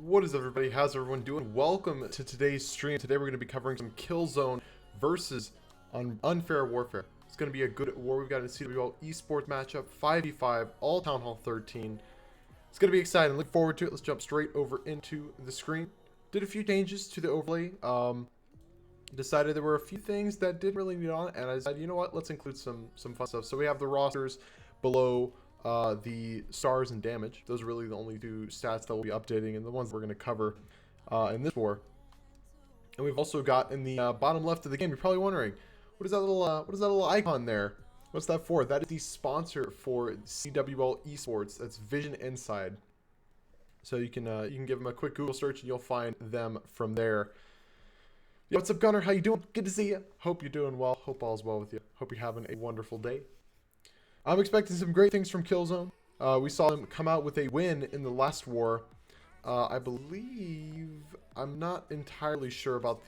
What is everybody? How's everyone doing? Welcome to today's stream. Today we're going to be covering some Killzone versus Unfair Warfare. It's going to be a good war. We've got a CWL esports matchup, 5v5, all Town Hall 13. It's going to be exciting. Look forward to it. Let's jump straight over into the screen. Did a few changes to the overlay. Decided there were a few things that didn't really need on it, and I decided, you know what, let's include some fun stuff. So we have the rosters below the stars and damage. Those are really the only two stats that we'll be updating and the ones that we're going to cover in this war. And we've also got in the bottom left of the game, you're probably wondering, what is that little icon there? What's that for? That is the sponsor for CWL esports. That's Vision Inside. So you can give them a quick Google search and you'll find them from there. Yo, what's up, Gunner? How you doing? Good to see you. Hope you're doing well. Hope all's well with you. Hope you're having a wonderful day. I'm expecting some great things from Killzone. We saw them come out with a win in the last war. I believe, I'm not entirely sure about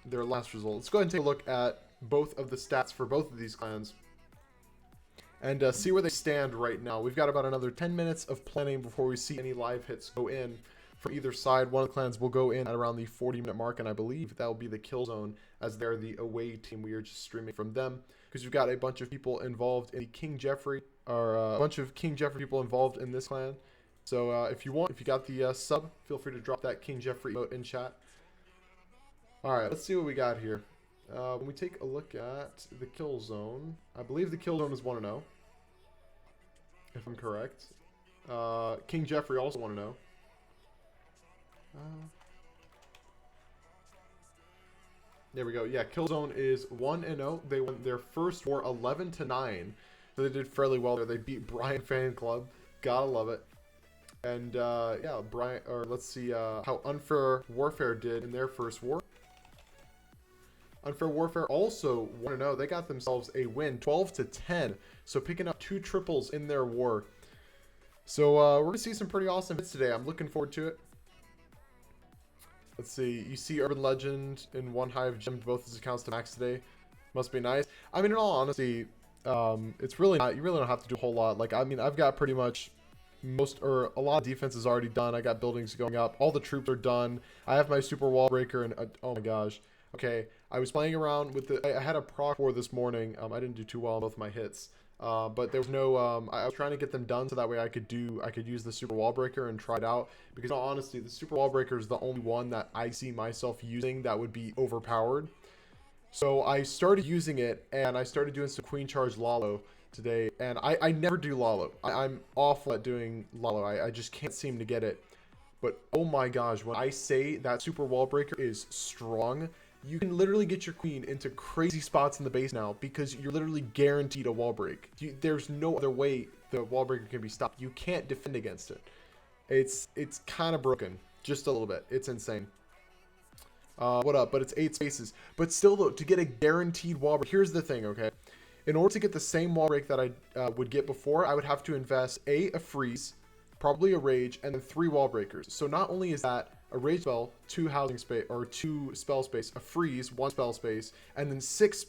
their last result. Let's go ahead and take a look at both of the stats for both of these clans and see where they stand right now. We've got about another 10 minutes of planning before we see any live hits go in from either side. One of the clans will go in at around the 40-minute mark, and I believe that will be the Killzone, as they're the away team. We are just streaming from them because we've got a bunch of people involved in the King Jeffrey, or a bunch of King Jeffrey people involved in this clan. So if you got the sub, feel free to drop that King Jeffrey emote in chat. All right, let's see what we got here. When we take a look at the Killzone, I believe the Killzone is 1-0, if I'm correct. King Jeffrey also 1-0. There we go. Yeah, Killzone is 1-0. They won their first war 11-9. So they did fairly well there. They beat Brian Fan Club. Gotta love it. And yeah, let's see how Unfair Warfare did in their first war. Unfair Warfare also 1-0. They got themselves a win, 12-10. So picking up 2 triples in their war. So we're gonna see some pretty awesome hits today. I'm looking forward to it. Let's see. You see Urban Legend in One Hive gemmed both his accounts to max today. Must be nice. I mean, in all honesty, it's really not. You really don't have to do a whole lot. Like, I mean, I've got pretty much a lot of defense is already done. I got buildings going up. All the troops are done. I have my super wall breaker, and oh my gosh. Okay, I was playing around with I had a proc war this morning. I didn't do too well on both of my hits. But there was no, I was trying to get them done so that way I could use the super wall breaker and try it out, because in all honesty, the super wall breaker is the only one that I see myself using that would be overpowered. So I started using it, and I started doing some queen charge Lalo today, and I never do Lalo. I'm awful at doing Lalo. I just can't seem to get it. But oh my gosh, when I say that super wall breaker is strong, you can literally get your queen into crazy spots in the base now because you're literally guaranteed a wall break. There's no other way the wall breaker can be stopped. You can't defend against it. It's kind of broken, just a little bit. It's insane. What up? But it's 8 spaces. But still, though, to get a guaranteed wall break, here's the thing, okay? In order to get the same wall break that I would get before, I would have to invest a freeze, probably a rage, and then 3 wall breakers. So not only is that a rage spell, 2 housing space, or 2 spell space, a freeze, 1 spell space, and then 6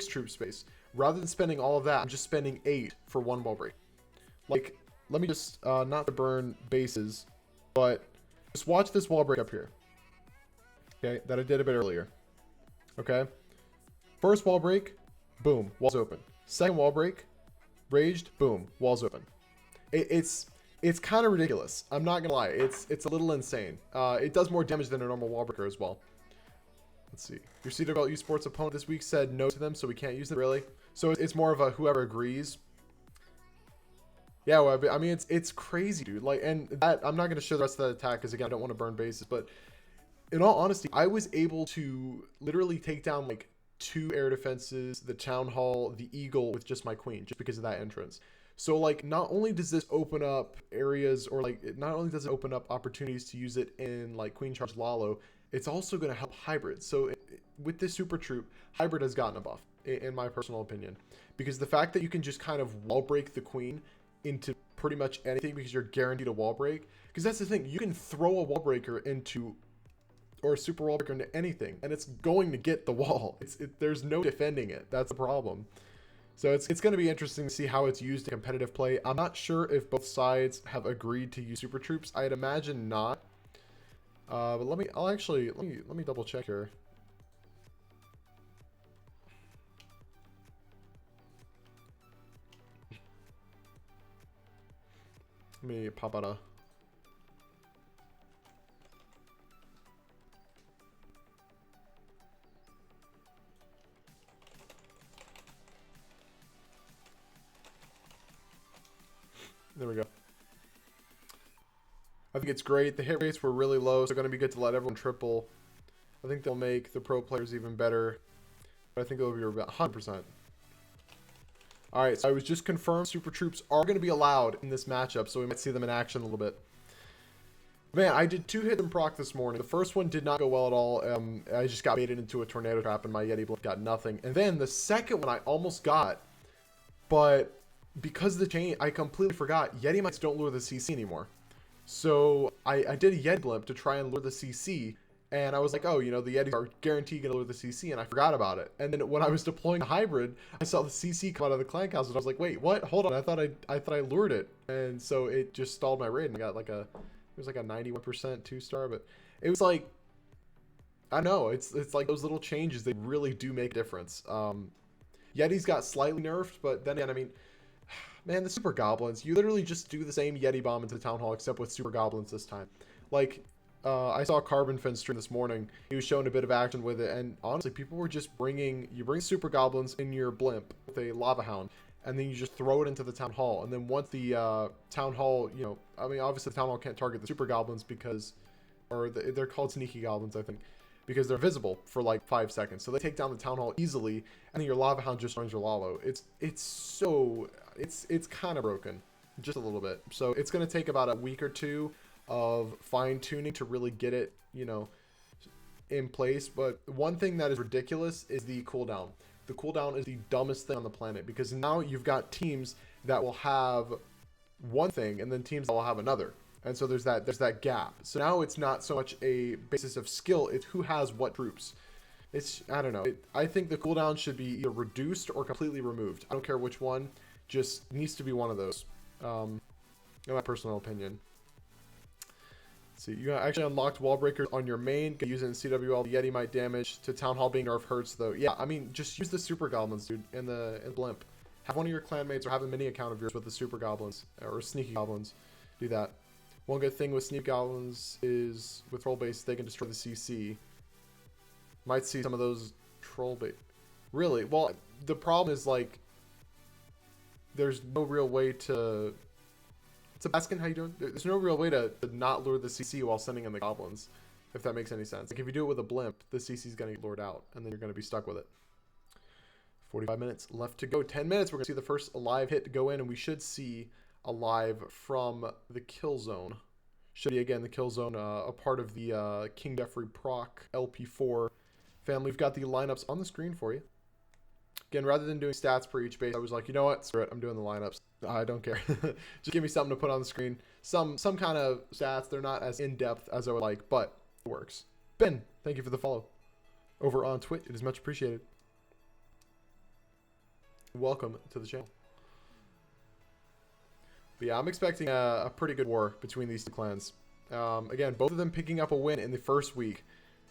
troop space. Rather than spending all of that, I'm just spending 8 for 1 wall break. Like, let me just, not to burn bases, but just watch this wall break up here. Okay, that I did a bit earlier. Okay. First wall break, boom, walls open. Second wall break, raged, boom, walls open. It's kind of ridiculous. I'm not gonna lie. It's a little insane. It does more damage than a normal wall breaker as well. Let's see. Your CWL esports opponent this week said no to them, so we can't use them. Really? So it's more of a whoever agrees. Yeah, well, I mean, it's crazy, dude. Like, and that I'm not gonna show the rest of that attack because again, I don't want to burn bases. But in all honesty, I was able to literally take down like 2 air defenses, the town hall, the eagle with just my queen, just because of that entrance. So like, not only does this open up areas, or like, not only does it open up opportunities to use it in like Queen Charge Lalo, it's also going to help hybrid. So with this super troop, hybrid has gotten a buff, in my personal opinion, because the fact that you can just kind of wall break the queen into pretty much anything because you're guaranteed a wall break. Because that's the thing, you can throw a wall breaker into, or a super wall breaker into anything, and it's going to get the wall. There's no defending it. That's the problem. So it's going to be interesting to see how it's used in competitive play. I'm not sure if both sides have agreed to use super troops. I'd imagine not. But let me double check here. Let me pop out a. There we go. I think it's great. The hit rates were really low, so it's going to be good to let everyone triple. I think they'll make the pro players even better. But I think it'll be about 100%. Alright, so I was just confirmed super troops are going to be allowed in this matchup, so we might see them in action a little bit. Man, I did 2 hit and proc this morning. The first one did not go well at all. I just got baited into a tornado trap and my Yeti Blimp got nothing. And then the second one I almost got, but because of the change, I completely forgot. Yeti mites don't lure the CC anymore. So I did a Yeti Blimp to try and lure the CC, and I was like, oh, you know, the Yetis are guaranteed going to lure the CC, and I forgot about it. And then when I was deploying a hybrid, I saw the CC come out of the clank house, and I was like, wait, what? Hold on, I thought I lured it. And so it just stalled my raid, and I got like it was like a 91% 2-star, but it was like, I don't know, it's like those little changes, they really do make a difference. Yetis got slightly nerfed, but then again, I mean, man, the super goblins, you literally just do the same Yeti bomb into the town hall, except with super goblins this time. Like, I saw Carbon Fin stream this morning. He was showing a bit of action with it, and honestly, people were just bring super goblins in your blimp with a lava hound, and then you just throw it into the town hall. And then once the town hall, you know, I mean, obviously the town hall can't target the super goblins because, they're called sneaky goblins, I think, because they're visible for like 5 seconds. So they take down the town hall easily, and then your lava hound just runs your lava. It's kind of broken, just a little bit. So it's going to take about a week or two of fine tuning to really get it, you know, in place. But one thing that is ridiculous is the cooldown. The cooldown is the dumbest thing on the planet, because now you've got teams that will have one thing and then teams that will have another. And so there's that gap. So now it's not so much a basis of skill, it's who has what troops. I don't know. I think the cooldown should be either reduced or completely removed. I don't care which one, just needs to be one of those. In my personal opinion. Let's see, you actually unlocked wall breakers on your main. Can use it in CWL. The Yeti might damage to town hall being nerf hurts though. Yeah, I mean, just use the super goblins, dude, in the blimp. Have one of your clanmates or have a mini account of yours with the super goblins or sneaky goblins. Do that. One good thing with sneak goblins is with troll base, they can destroy the CC. Might see some of those troll bait. Really? Well, the problem is, like, there's no real way to... Sebastian, how you doing? There's no real way to not lure the CC while sending in the goblins, if that makes any sense. Like, if you do it with a blimp, the CC's going to get lured out, and then you're going to be stuck with it. 45 minutes left to go. 10 minutes, we're going to see the first live hit to go in, and we should see a live from the kill zone. Should be, again, the kill zone, a part of the King Jeffrey proc LP4 family. We've got the lineups on the screen for you. Again, rather than doing stats per each base, I was like, you know what? Screw it. I'm doing the lineups. I don't care. Just give me something to put on the screen. Some kind of stats. They're not as in-depth as I would like, but it works. Ben, thank you for the follow over on Twitch. It is much appreciated. Welcome to the channel. But yeah, I'm expecting a pretty good war between these two clans. Again, both of them picking up a win in the first week.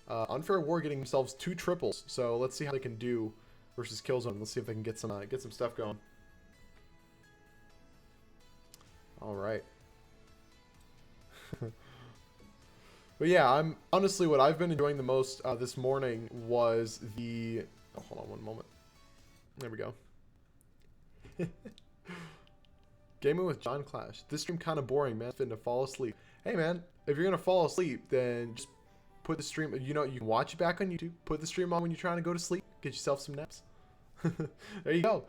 Unfair War getting themselves 2 triples. So let's see how they can do versus Killzone. Let's see if they can get some stuff going. All right. But yeah, I'm honestly, what I've been enjoying the most this morning was the... Oh, hold on one moment. There we go. Gaming with John Clash. This stream kind of boring, man. It's fitting to fall asleep. Hey, man, if you're going to fall asleep, then just put the stream... You know, you can watch it back on YouTube. Put the stream on when you're trying to go to sleep. Get yourself some naps. There you go.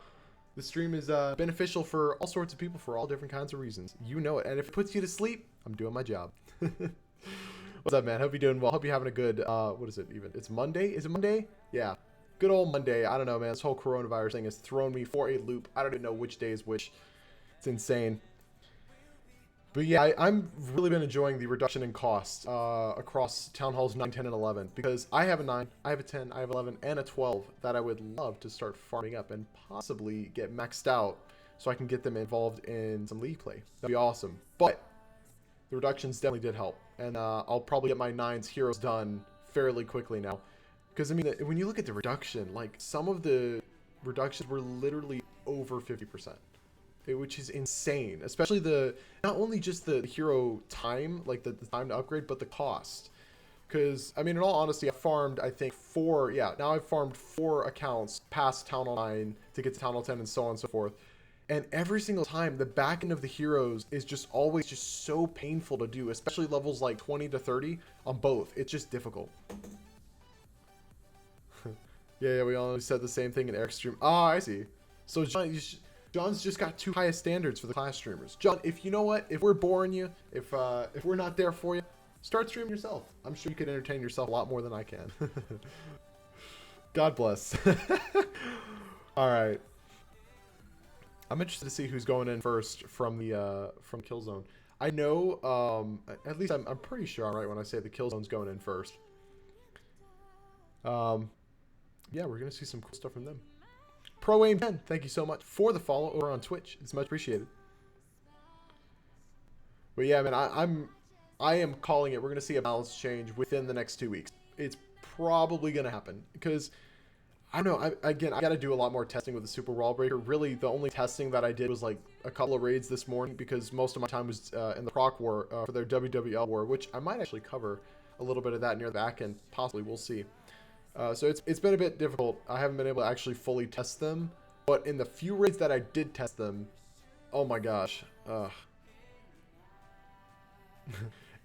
The stream is beneficial for all sorts of people for all different kinds of reasons. You know it. And if it puts you to sleep, I'm doing my job. What's up, man? Hope you're doing well. Hope you're having a good... what is it even? It's Monday? Is it Monday? Yeah. Good old Monday. I don't know, man. This whole coronavirus thing has thrown me for a loop. I don't even know which day is which. It's insane. But yeah, I'm really been enjoying the reduction in cost across Town Halls 9, 10, and 11, because I have a 9, I have a 10, I have 11, and a 12 that I would love to start farming up and possibly get maxed out so I can get them involved in some league play. That'd be awesome. But the reductions definitely did help, and I'll probably get my 9's heroes done fairly quickly now. Because, I mean, when you look at the reduction, like, some of the reductions were literally over 50%. Which is insane, especially not only just the hero time, like the time to upgrade, but the cost. Because, I mean, in all honesty, I farmed, I think, now I've farmed 4 accounts past Town Hall 9 to get to Town Hall 10 and so on and so forth. And every single time, the back end of the heroes is just always just so painful to do, especially levels like 20 to 30 on both. It's just difficult. Yeah, we all said the same thing in Eric's stream. Ah, I see. So, John's just got too high of standards for the class streamers. John, if you know what, if we're boring you, if we're not there for you, start streaming yourself. I'm sure you could entertain yourself a lot more than I can. God bless. All right. I'm interested to see who's going in first from Killzone. I know, at least I'm pretty sure I'm right when I say the Killzone's going in first. Yeah, we're gonna see some cool stuff from them. Pro Aim 10, thank you so much for the follow over on Twitch. It's much appreciated. But yeah, man, I am calling it. We're gonna see a balance change within the next 2 weeks. It's probably gonna happen because I don't know. I got to do a lot more testing with the Super Wall Breaker. Really, the only testing that I did was like a couple of raids this morning because most of my time was in the Proc War for their WWL War, which I might actually cover a little bit of that near the back end. Possibly, we'll see. So it's been a bit difficult. I haven't been able to actually fully test them, but in the few raids that I did test them, oh my gosh,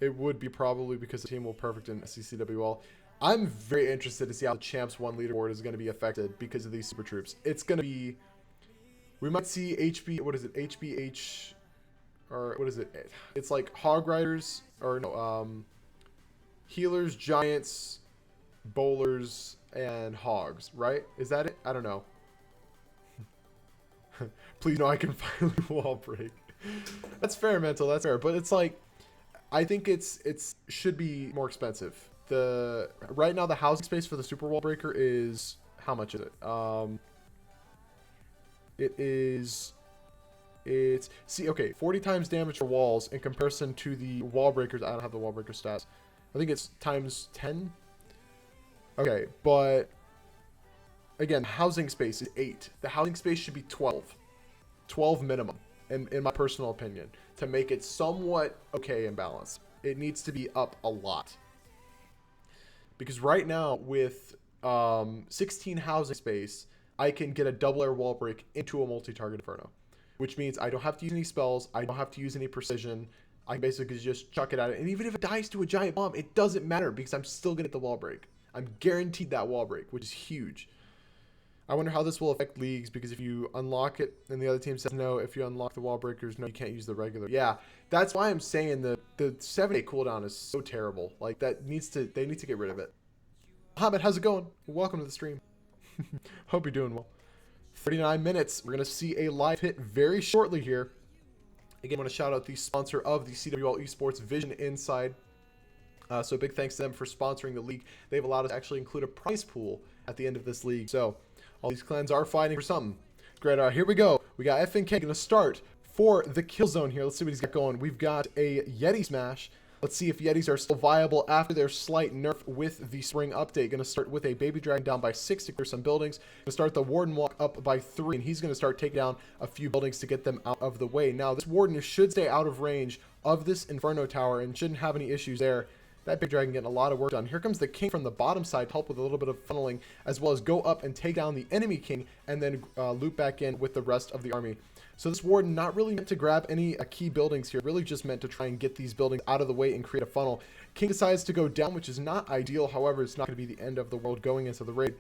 it would be probably because the team will perfect in CCWL. I'm very interested to see how the Champs 1 leaderboard is going to be affected because of these super troops. It's going to be, we might see HBH, or what is it? It's like Hog Riders, or no, Healers, Giants, Bowlers, and Hogs, right? Is that it? I don't know. Please no, I can finally wall break. That's fair, Mental, that's fair. But it's like, I think it's should be more expensive. Right now the housing space for the Super Wall Breaker is, how much is it? Okay, 40 times damage for walls in comparison to the wall breakers. I don't have the wall breaker stats. I think it's times 10. Okay, but again, housing space is 8. The housing space should be 12. 12 minimum, in my personal opinion, to make it somewhat okay and balanced. It needs to be up a lot. Because right now, with 16 housing space, I can get a double air wall break into a multi-target Inferno. Which means I don't have to use any spells, I don't have to use any precision, I can basically just chuck it at it. And even if it dies to a giant bomb, it doesn't matter because I'm still going to get the wall break. I'm guaranteed that wall break, which is huge. I wonder how this will affect leagues, because if you unlock it and the other team says no, if you unlock the wall breakers, no, you can't use the regular. Yeah, that's why I'm saying the 7-day cooldown is so terrible. Like, they need to get rid of it. Mohammed, how's it going? Welcome to the stream. Hope you're doing well. 39 minutes. We're going to see a live hit very shortly here. Again, I want to shout out the sponsor of the CWL Esports, Vision Inside. So big thanks to them for sponsoring the league. They've allowed us to actually include a prize pool at the end of this league. So all these clans are fighting for something. Great. Here we go. We got FNK going to start for the kill zone here. Let's see what he's got going. We've got a Yeti smash. Let's see if Yetis are still viable after their slight nerf with the spring update. Going to start with a Baby Dragon down by 6 to clear some buildings. Going to start the Warden Walk up by 3, and he's going to start taking down a few buildings to get them out of the way. Now, this Warden should stay out of range of this Inferno Tower and shouldn't have any issues there. That Big Dragon getting a lot of work done. Here comes the King from the bottom side to help with a little bit of funneling, as well as go up and take down the enemy King, and then loop back in with the rest of the army. So this Warden not really meant to grab any key buildings here, really just meant to try and get these buildings out of the way and create a funnel. King decides to go down, which is not ideal. However, it's not going to be the end of the world going into the raid.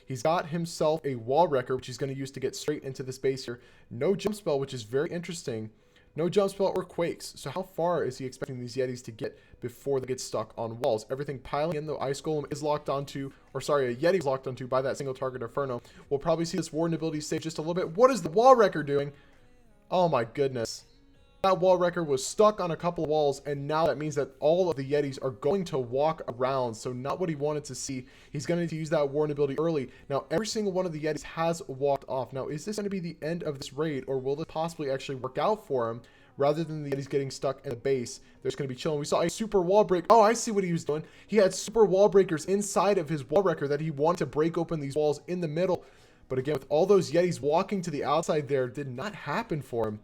He's got himself a Wall Wrecker, which he's going to use to get straight into this base here. No jump spell, which is very interesting. No jump spell or quakes. So how far is he expecting these Yetis to get before they get stuck on walls? Everything piling in, though. Ice Golem is locked onto, or sorry, a Yeti is locked onto by that single target Inferno. We'll probably see this Warden ability save just a little bit. What is the Wall Wrecker doing? Oh my goodness. That wall wrecker was stuck on a couple of walls, and now that means that all of the Yetis are going to walk around. So not what he wanted to see. He's going to need to use that warden ability early. Now, every single one of the Yetis has walked off. Now, is this going to be the end of this raid, or will this possibly actually work out for him? Rather than the Yetis getting stuck in the base, they're just going to be chilling. We saw a super wall break. Oh, I see what he was doing. He had super wall breakers inside of his wall wrecker that he wanted to break open these walls in the middle. But again, with all those Yetis walking to the outside there, did not happen for him.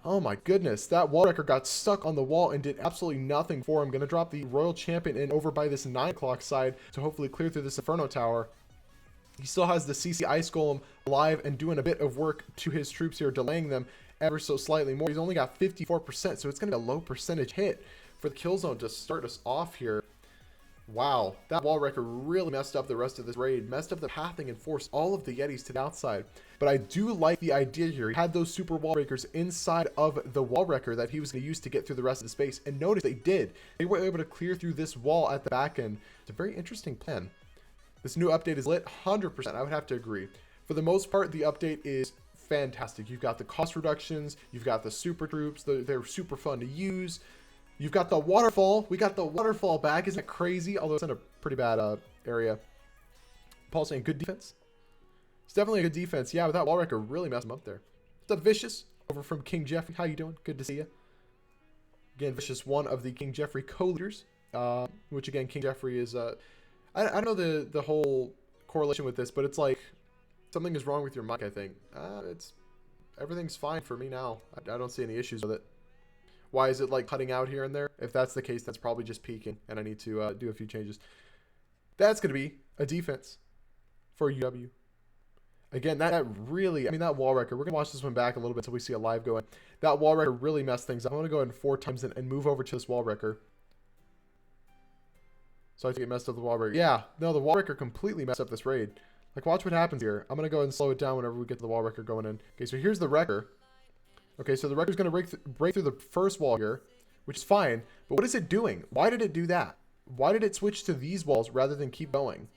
Oh my goodness, that wall wrecker got stuck on the wall and did absolutely nothing for him. Gonna drop the Royal Champion in over by this 9 o'clock side to hopefully clear through this Inferno Tower. He still has the CC Ice Golem alive and doing a bit of work to his troops here, delaying them ever so slightly more. He's only got 54%, so it's gonna be a low percentage hit for the kill zone to start us off here. Wow, that wall wrecker really messed up the rest of this raid, messed up the pathing and forced all of the Yetis to the outside. But I do like the idea here. He had those super wall breakers inside of the wall wrecker that he was going to use to get through the rest of the space. And notice they did. They were able to clear through this wall at the back end. It's a very interesting plan. This new update is lit 100%. I would have to agree. For the most part, the update is fantastic. You've got the cost reductions. You've got the super troops. They're super fun to use. You've got the waterfall. We got the waterfall back. Isn't that crazy? Although it's in a pretty bad area. Paul saying good defense. It's definitely a good defense. Yeah, but that wall wrecker really messed him up there. What's up, Vicious? Over from King Jeffrey. How you doing? Good to see you. Again, Vicious, one of the King Jeffrey co-leaders. Which again, King Jeffrey is... I don't know the whole correlation with this, but it's like something is wrong with your mic, I think. Everything's fine for me now. I don't see any issues with it. Why is it like cutting out here and there? If that's the case, that's probably just peaking, and I need to do a few changes. That's going to be a defense for UW. Again, that really, I mean, that wall wrecker, we're going to watch this one back a little bit until we see a live going. That wall wrecker really messed things up. I'm going to go ahead and 4 times and move over to this wall wrecker. So I think it messed up the wall wrecker. Yeah, no, the wall wrecker completely messed up this raid. Like, watch what happens here. I'm going to go ahead and slow it down whenever we get to the wall wrecker going in. Okay, so here's the wrecker. Okay, so the wrecker's going to break through the first wall here, which is fine. But what is it doing? Why did it do that? Why did it switch to these walls rather than keep going?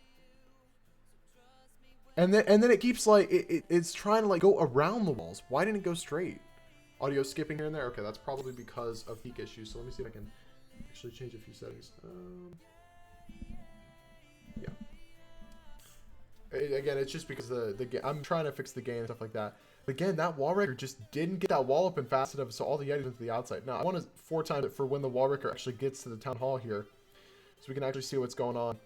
And then it keeps like, it's trying to like go around the walls. Why didn't it go straight? Audio skipping here and there? Okay, that's probably because of peak issues. So let me see if I can actually change a few settings. Yeah. Again, it's just because I'm trying to fix the game and stuff like that. But again, that wall wrecker just didn't get that wall open fast enough, so all the Yetis went to the outside. Now, I want to 4 times it for when the wall wrecker actually gets to the town hall here, so we can actually see what's going on.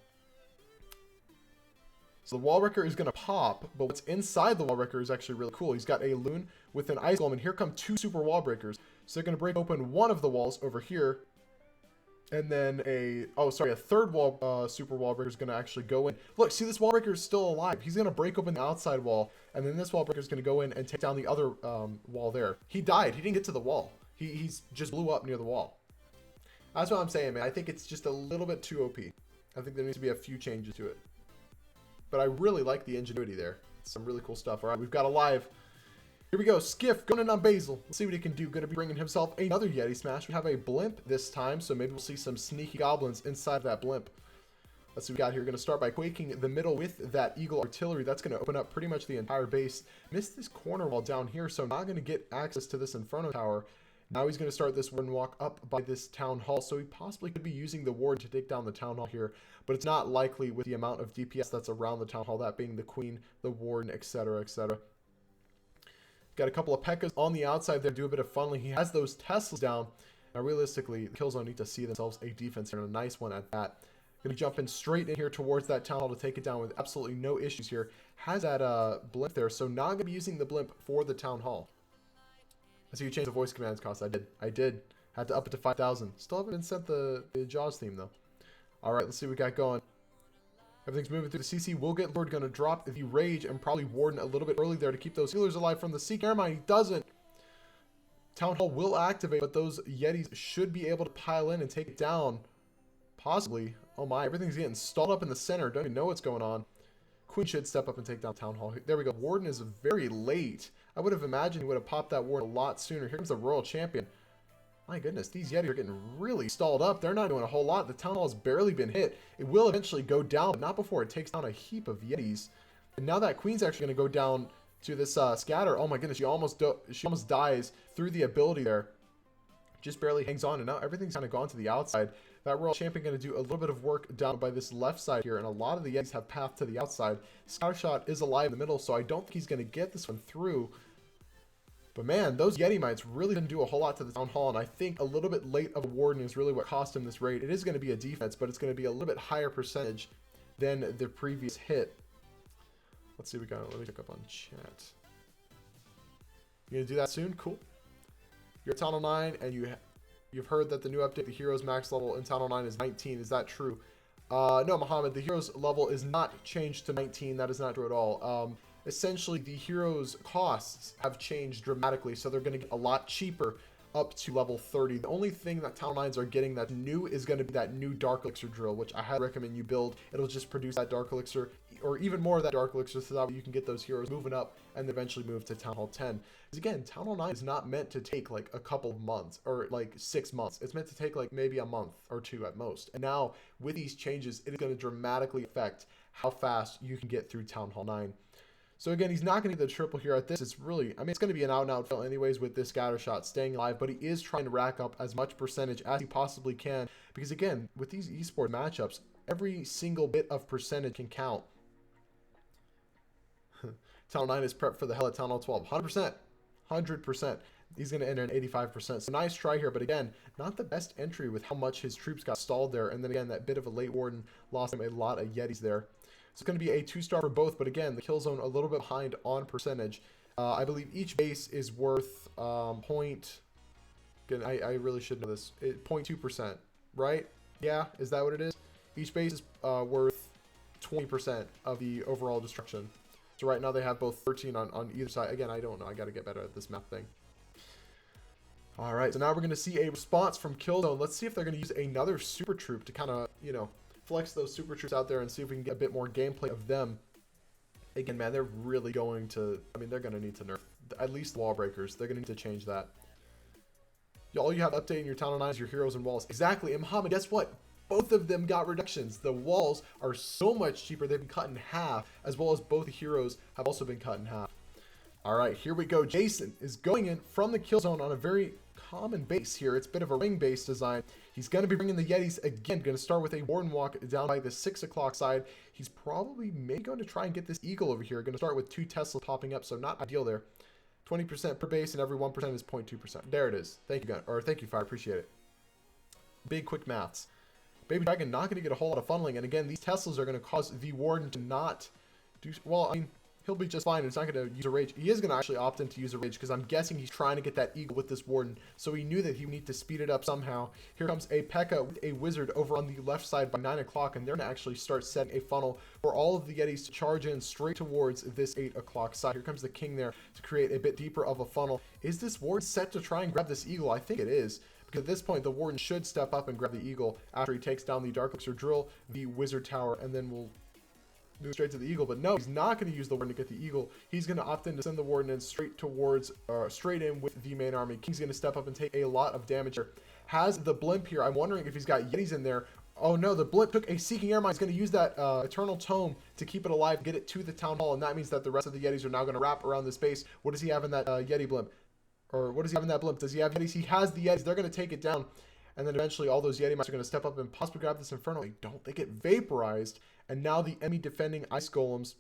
So the wall wrecker is going to pop, but what's inside the wall wrecker is actually really cool. He's got a loon with an ice golem, and here come 2 super wall breakers. So they're going to break open one of the walls over here. And then a third wall, super wall breaker is going to actually go in. Look, see, this wall breaker is still alive. He's going to break open the outside wall, and then this wall breaker is going to go in and take down the other wall there. He died. He didn't get to the wall. He's just blew up near the wall. That's what I'm saying, man. I think it's just a little bit too OP. I think there needs to be a few changes to it. But I really like the ingenuity there. It's some really cool stuff. All right, we've got a live. Here we go. Skiff going in on Basil. Let's see what he can do. Going to be bringing himself another Yeti smash. We have a blimp this time, so maybe we'll see some sneaky goblins inside of that blimp. Let's see what we got here. Going to start by quaking the middle with that Eagle artillery. That's going to open up pretty much the entire base. Missed this corner wall down here, so not going to get access to this Inferno Tower. Now he's going to start this warden walk up by this town hall, so he possibly could be using the ward to take down the town hall here, but it's not likely with the amount of DPS that's around the town hall, that being the queen, the warden, etc., etc. Got a couple of P.E.K.K.A.s on the outside there, do a bit of funneling. He has those Teslas down. Now, realistically, the Killzone need to see themselves a defense here, and a nice one at that. Going to jump in straight in here towards that town hall to take it down with absolutely no issues here. Has that blimp there, so not going to be using the blimp for the town hall. I see you changed the voice commands cost. I did. Had to up it to 5,000. Still haven't been sent the Jaws theme, though. All right, let's see what we got going. Everything's moving through the CC. Will get Lord going to drop the Rage and probably Warden a little bit early there to keep those healers alive from the Seek. Never mind, he doesn't. Town Hall will activate, but those Yetis should be able to pile in and take it down. Possibly. Oh my, everything's getting stalled up in the center. Don't even know what's going on. Queen should step up and take down Town Hall. There we go. Warden is very late. I would have imagined he would have popped that Warden a lot sooner. Here comes the Royal Champion. My goodness, these Yetis are getting really stalled up. They're not doing a whole lot. The Town Hall has barely been hit. It will eventually go down, but not before it takes down a heap of Yetis. And now that Queen's actually going to go down to this scatter. Oh my goodness, she almost dies through the ability there. Just barely hangs on, and now everything's kind of gone to the outside. That World Champion going to do a little bit of work down by this left side here, and a lot of the Yetis have path to the outside. Scattershot is alive in the middle, so I don't think he's going to get this one through. But man, those Yeti Mites really didn't do a whole lot to the Town Hall, and I think a little bit late of a Warden is really what cost him this raid. It is going to be a defense, but it's going to be a little bit higher percentage than the previous hit. Let's see, let me check up on chat. You going to do that soon? Cool. You're at Town Hall 9, and you've heard that the new update, the heroes max level in Town Hall 9 is 19. Is that true? No, Mohammed, the heroes level is not changed to 19. That is not true at all. Essentially, the heroes' costs have changed dramatically, so they're going to get a lot cheaper up to level 30. The only thing that Town 9s are getting that's new is going to be that new Dark Elixir drill, which I highly recommend you build. It'll just produce that Dark Elixir, or even more of that Dark Elixir, so that way you can get those heroes moving up and eventually move to Town Hall 10. Because again, Town Hall 9 is not meant to take like a couple of months, or like 6 months. It's meant to take like maybe a month or 2 at most. And now, with these changes, it is going to dramatically affect how fast you can get through Town Hall 9. So again, he's not going to get the triple here at this. It's really, I mean, it's going to be an out-and-out fail anyways with this scatter shot staying alive, but he is trying to rack up as much percentage as he possibly can. Because again, with these esports matchups, every single bit of percentage can count. Town 9 is prepped for the hell at Town Hall 12. 100%. 100%. He's going to enter an 85%. So nice try here, but again, not the best entry with how much his troops got stalled there. And then again, that bit of a late Warden lost him a lot of Yetis there. So it's going to be a 2-star for both, but again, the kill zone a little bit behind on percentage. I believe each base is worth again, I really should know this. 0.2%, right? Yeah, is that what it is? Each base is worth 20% of the overall destruction. So right now they have both 13 on either side. Again, I don't know. I got to get better at this math thing. All right, so now we're going to see a response from Killzone. Let's see if they're going to use another super troop to kind of, you know, flex those super troops out there and see if we can get a bit more gameplay of them. Again, man, they're really going to, I mean, they're going to need to nerf at least wall breakers. They're going to need to change that. All you have to update in your Town Hall 9 is your heroes and walls. Exactly. And Muhammad, guess what? Both of them got reductions. The walls are so much cheaper. They've been cut in half, as well as both the heroes have also been cut in half. All right, here we go. Jason is going in from the kill zone on a very common base here. It's a bit of a ring-based design. He's going to be bringing the Yetis again. Going to start with a Warden Walk down by the 6 o'clock side. He's probably maybe going to try and get this Eagle over here. Going to start with 2 Teslas popping up, so not ideal there. 20% per base, and every 1% is 0.2%. There it is. Thank you, Gun. Or thank you, Fire. Appreciate it. Big, quick maths. Baby Dragon not going to get a whole lot of funneling. And again, these Teslas are going to cause the Warden to not do... Well, I mean... He'll be just fine. It's not going to use a rage. He is going to actually opt in to use a rage because I'm guessing he's trying to get that Eagle with this Warden. So he knew that he would need to speed it up somehow. Here comes a P.E.K.K.A. with a Wizard over on the left side by 9 o'clock. And they're going to actually start setting a funnel for all of the Yetis to charge in straight towards this 8 o'clock side. Here comes the King there to create a bit deeper of a funnel. Is this Warden set to try and grab this Eagle? I think it is. Because at this point, the Warden should step up and grab the Eagle after he takes down the Dark Elixir Drill, the Wizard Tower, and then we'll move straight to the Eagle. But no, he's not going to use the Warden to get the Eagle. He's going to opt in to send the Warden in straight towards, straight in with the main army. King's going to step up and take a lot of damage here. Has the Blimp here. I'm wondering if he's got Yetis in there. Oh no, the Blimp took a Seeking Air Mine. He's going to use that Eternal Tome to keep it alive, get it to the Town Hall, and that means that the rest of the Yetis are now going to wrap around this base. What does he have in that Yeti Blimp? Or what does he have in that Blimp? Does he have Yetis? He has the Yetis. They're going to take it down. And then eventually all those Yeti Mites are going to step up and possibly grab this Inferno. They don't. They get vaporized. And now the enemy defending Ice Golems,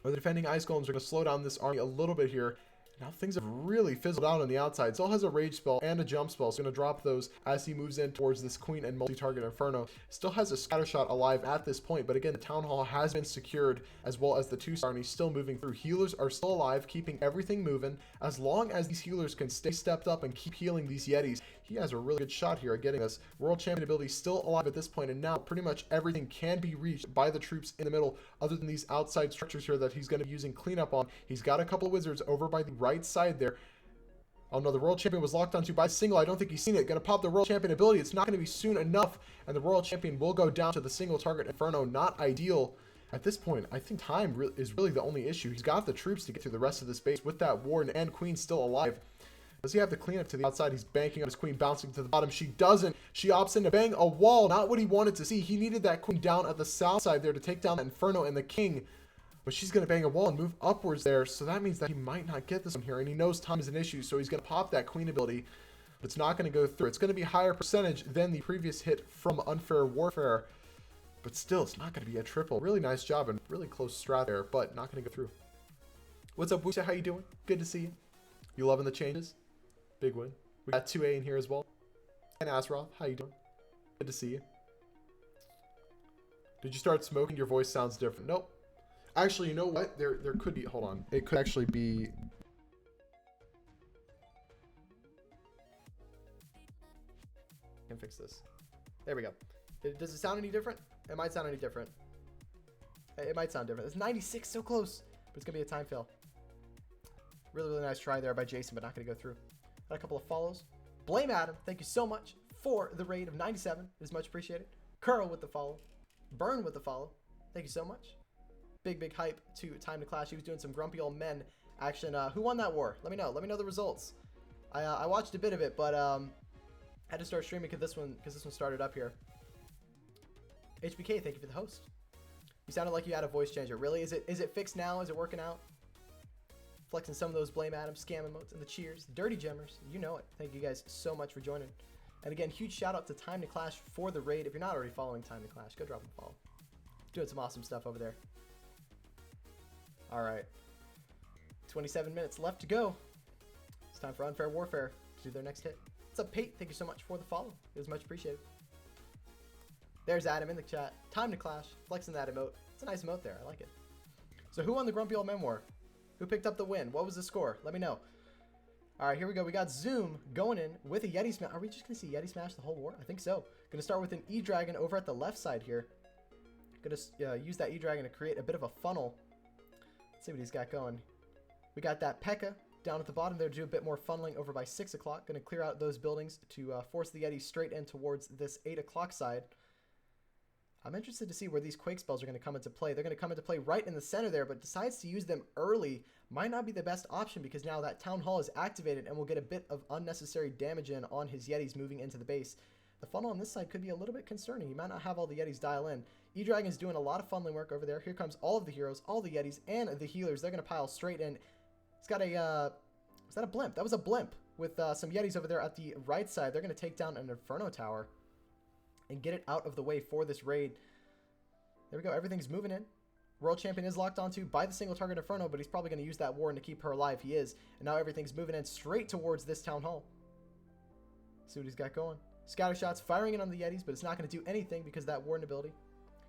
or the defending Ice Golems, are going to slow down this army a little bit here. Now things have really fizzled out on the outside. Still has a Rage spell and a Jump spell. So going to drop those as he moves in towards this Queen and multi-target Inferno. Still has a Scatter Shot alive at this point. But again, the Town Hall has been secured as well as the 2-star, and he's still moving through. Healers are still alive, keeping everything moving. As long as these healers can stay stepped up and keep healing these Yetis, he has a really good shot here at getting this. World Champion ability still alive at this point, and now pretty much everything can be reached by the troops in the middle, other than these outside structures here that he's going to be using cleanup on. He's got a couple of Wizards over by the right side there. Oh no, the World Champion was locked onto by single. I don't think he's seen it. Gonna pop the World Champion ability. It's not going to be soon enough, and the World Champion will go down to the single target Inferno. Not ideal. At this point, I think time is really the only issue. He's got the troops to get through the rest of this base with that Warden and Queen still alive. Does he have the cleanup to the outside? He's banking on his Queen bouncing to the bottom. She doesn't. She opts in to bang a wall. Not what he wanted to see. He needed that Queen down at the south side there to take down that Inferno and the King. But she's going to bang a wall and move upwards there. So that means that he might not get this one here. And he knows time is an issue. So he's going to pop that queen ability. But it's not going to go through. It's going to be a higher percentage than the previous hit from Unfair Warfare. But still, it's not going to be a triple. Really nice job and really close strat there. But not going to go through. What's up, Wusa? How you doing? Good to see you. You loving the changes? Big win. We got 2A in here as well. And Asroth, how you doing? Good to see you. Did you start smoking? Your voice sounds different. Nope. Actually, you know what? There could be... Hold on. It could actually be... I can fix this. There we go. Does it sound any different? It might sound any different. It might sound different. It's 96, so close. But it's going to be a time fail. Really, really nice try there by Jason, but not going to go through. Got a couple of follows. Blame Adam. Thank you so much for the raid of 97. It is much appreciated. Curl with the follow. Burn with the follow. Thank you so much. Big hype to Time to Clash. He was doing some grumpy old men action. Who won that war? Let me know. Let me know the results. I watched a bit of it, but I had to start streaming because this one started up here. HBK, thank you for the host. You sounded like you had a voice changer. Really? Is it fixed now? Is it working out? Flexing some of those Blame Adam scam emotes and the cheers. Dirty Gemmers. You know it. Thank you guys so much for joining. And again, huge shout out to Time to Clash for the raid. If you're not already following Time to Clash, go drop a follow. Doing some awesome stuff over there. All right. 27 minutes left to go. It's time for Unfair Warfare to do their next hit. What's up, Pate? Thank you so much for the follow. It was much appreciated. There's Adam in the chat. Time to Clash. Flexing that emote. It's a nice emote there. I like it. So who won the Grumpy Old Men War? Who picked up the win? What was the score? Let me know. All right, here we go. We got Zoom going in with a Yeti Smash. Are we just going to see Yeti Smash the whole war? I think so. Going to start with an E-Dragon over at the left side here. Going to use that E-Dragon to create a bit of a funnel. Let's see what he's got going. We got that P.E.K.K.A. down at the bottom there to do a bit more funneling over by 6 o'clock. Going to clear out those buildings to force the Yeti straight in towards this 8 o'clock side. I'm interested to see where these Quake spells are going to come into play. They're going to come into play right in the center there, but decides to use them early. Might not be the best option because now that Town Hall is activated and will get a bit of unnecessary damage in on his Yetis moving into the base. The funnel on this side could be a little bit concerning. He might not have all the Yetis dial in. E-Dragon's doing a lot of funneling work over there. Here comes all of the heroes, all the Yetis, and the healers. They're going to pile straight in. He's got a... was that a blimp? That was a blimp with some Yetis over there at the right side. They're going to take down an Inferno Tower and get it out of the way for this raid. There we go. Everything's moving in. World Champion is locked onto by the single target Inferno, but he's probably going to use that Warden to keep her alive. He is. And now everything's moving in straight towards this Town Hall. See what he's got going. Scatter shots firing in on the Yetis, but it's not going to do anything because of that Warden ability.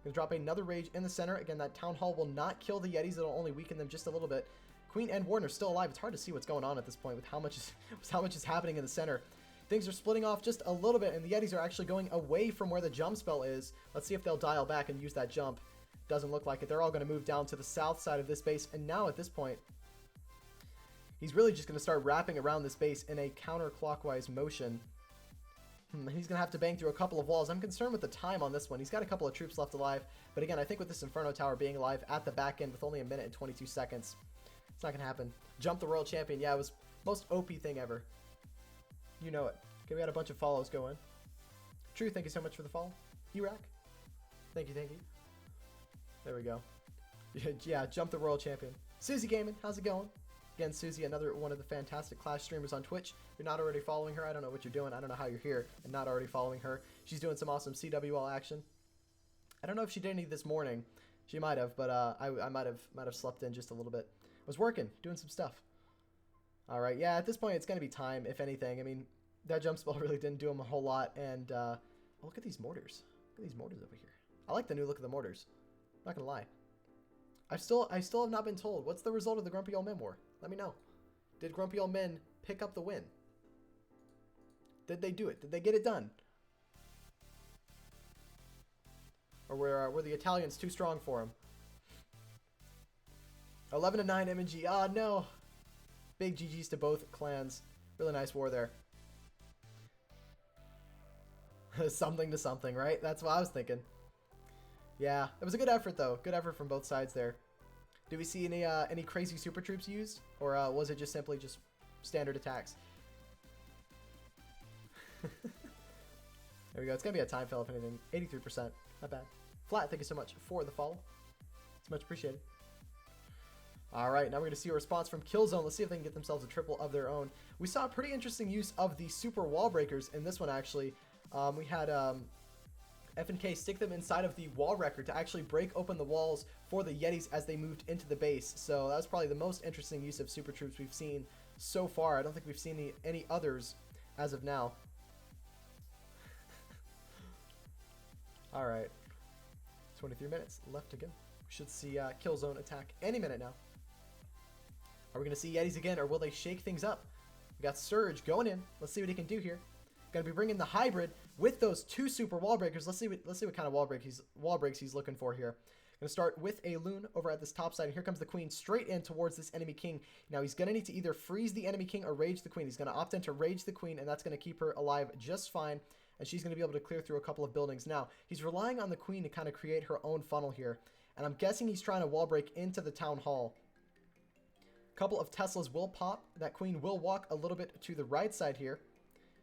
Going to drop another Rage in the center. Again, that Town Hall will not kill the Yetis. It'll only weaken them just a little bit. Queen and Warden are still alive. It's hard to see what's going on at this point with how much is happening in the center. Things are splitting off just a little bit, and the Yetis are actually going away from where the jump spell is. Let's see if they'll dial back and use that jump. Doesn't look like it. They're all going to move down to the south side of this base, and now at this point, he's really just going to start wrapping around this base in a counterclockwise motion. He's going to have to bang through a couple of walls. I'm concerned with the time on this one. He's got a couple of troops left alive, but again, I think with this Inferno Tower being alive at the back end with only 1 minute and 22 seconds, it's not going to happen. Jump the World Champion. Yeah, it was most OP thing ever. You know it. Okay, we got a bunch of follows going. True, thank you so much for the follow. Iraq. Thank you, thank you. There we go. Yeah, jump the World Champion. Susie Gaming, how's it going? Again, Susie, another one of the fantastic Clash streamers on Twitch. If you're not already following her, I don't know what you're doing. I don't know how you're here and not already following her. She's doing some awesome CWL action. I don't know if she did any this morning. She might have, but I might have slept in just a little bit. I was working, doing some stuff. All right, yeah, at this point, it's going to be time, if anything. I mean, that jump spell really didn't do him a whole lot. And oh, look at these mortars. Look at these mortars over here. I like the new look of the mortars. I'm not going to lie. I still have not been told. What's the result of the Grumpy Old Men War? Let me know. Did Grumpy Old Men pick up the win? Did they do it? Did they get it done? Or were the Italians too strong for him? 11-9 MNG. Ah, no. Big GG's to both clans. Really nice war there. Something to something, right? That's what I was thinking. Yeah, it was a good effort, though. Good effort from both sides there. Did we see any crazy super troops used? Or was it just simply just standard attacks? There we go. It's going to be a time fail, if anything. 83%. Not bad. Flat, thank you so much for the follow. It's much appreciated. All right, now we're going to see a response from Killzone. Let's see if they can get themselves a triple of their own. We saw a pretty interesting use of the super wall breakers in this one, actually. We had F&K stick them inside of the wall wrecker to actually break open the walls for the Yetis as they moved into the base. So that was probably the most interesting use of super troops we've seen so far. I don't think we've seen any others as of now. All right, 23 minutes left to go. We should see Killzone attack any minute now. Are we going to see Yetis again, or will they shake things up? We got Surge going in. Let's see what he can do here. Going to be bringing the hybrid with those two super wall breakers. Let's see what kind of wall breaks he's looking for here. Going to start with a loon over at this top side. And here comes the queen straight in towards this enemy king. Now he's going to need to either freeze the enemy king or rage the queen. He's going to opt in to rage the queen, and that's going to keep her alive just fine. And she's going to be able to clear through a couple of buildings. Now, he's relying on the queen to kind of create her own funnel here. And I'm guessing he's trying to wall break into the town hall. Couple of Teslas will pop. That queen will walk a little bit to the right side here.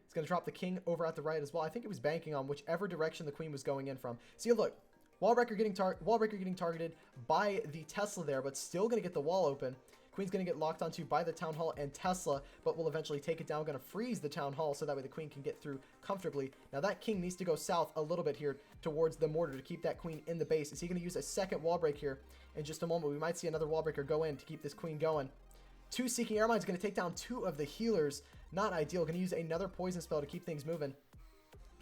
It's going to drop the king over at the right as well. I think it was banking on whichever direction the queen was going in from. See, look, wall breaker getting targeted by the Tesla there, but still going to get the wall open. Queen's going to get locked onto by the town hall and Tesla, but will eventually take it down. Going to freeze the town hall so that way the queen can get through comfortably. Now that king needs to go south a little bit here towards the mortar to keep that queen in the base. Is he going to use a second wall break here? In just a moment, we might see another wall breaker go in to keep this queen going. Two Seeking Air Mines going to take down two of the healers. Not ideal. Going to use another poison spell to keep things moving.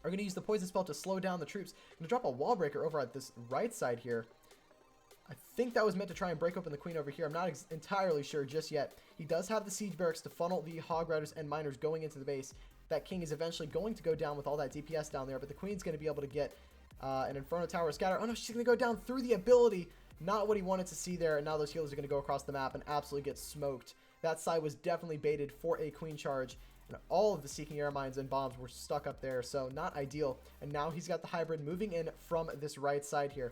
Are going to use the poison spell to slow down the troops. Going to drop a wall breaker over at this right side here. I think that was meant to try and break open the queen over here. I'm not entirely sure just yet. He does have the siege barracks to funnel the hog riders and miners going into the base. That king is eventually going to go down with all that DPS down there, but the queen's going to be able to get an Inferno Tower scatter. Oh no, she's going to go down through the ability. Not what he wanted to see there, and now those healers are going to go across the map and absolutely get smoked. That side was definitely baited for a queen charge, and all of the Seeking Air Mines and bombs were stuck up there, so not ideal. And now he's got the hybrid moving in from this right side here.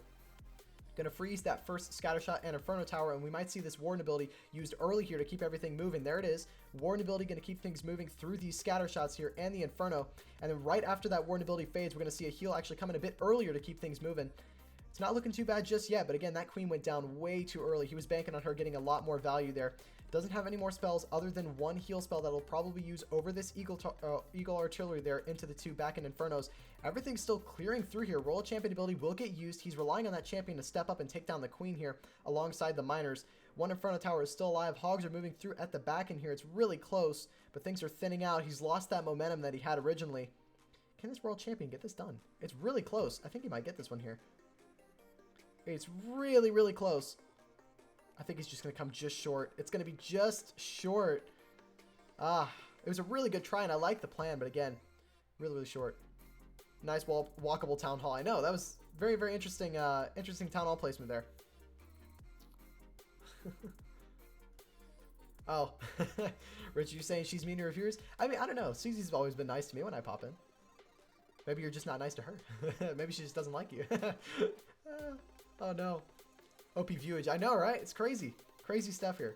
Going to freeze that first Scattershot and Inferno Tower, and we might see this Warden ability used early here to keep everything moving. There it is. Warden ability going to keep things moving through these Scattershots here and the Inferno. And then right after that Warden ability fades, we're going to see a heal actually come in a bit earlier to keep things moving. It's not looking too bad just yet, but again, that queen went down way too early. He was banking on her getting a lot more value there. Doesn't have any more spells other than one heal spell that he'll probably use over this Eagle Artillery there into the two back-end Infernos. Everything's still clearing through here. Royal Champion ability will get used. He's relying on that champion to step up and take down the queen here alongside the miners. One Inferno Tower is still alive. Hogs are moving through at the back end here. It's really close, but things are thinning out. He's lost that momentum that he had originally. Can this World Champion get this done? It's really close. I think he might get this one here. It's really, really close. I think he's just going to come just short. It's going to be just short. It was a really good try, and I like the plan, but again, really, really short. Nice walkable town hall. I know, that was very, very interesting, interesting town hall placement there. Oh, Rich, you saying she's mean to reviewers? I mean, I don't know. Susie's always been nice to me when I pop in. Maybe you're just not nice to her. Maybe she just doesn't like you. Oh no. OP viewage. I know, right? It's crazy. Crazy stuff here.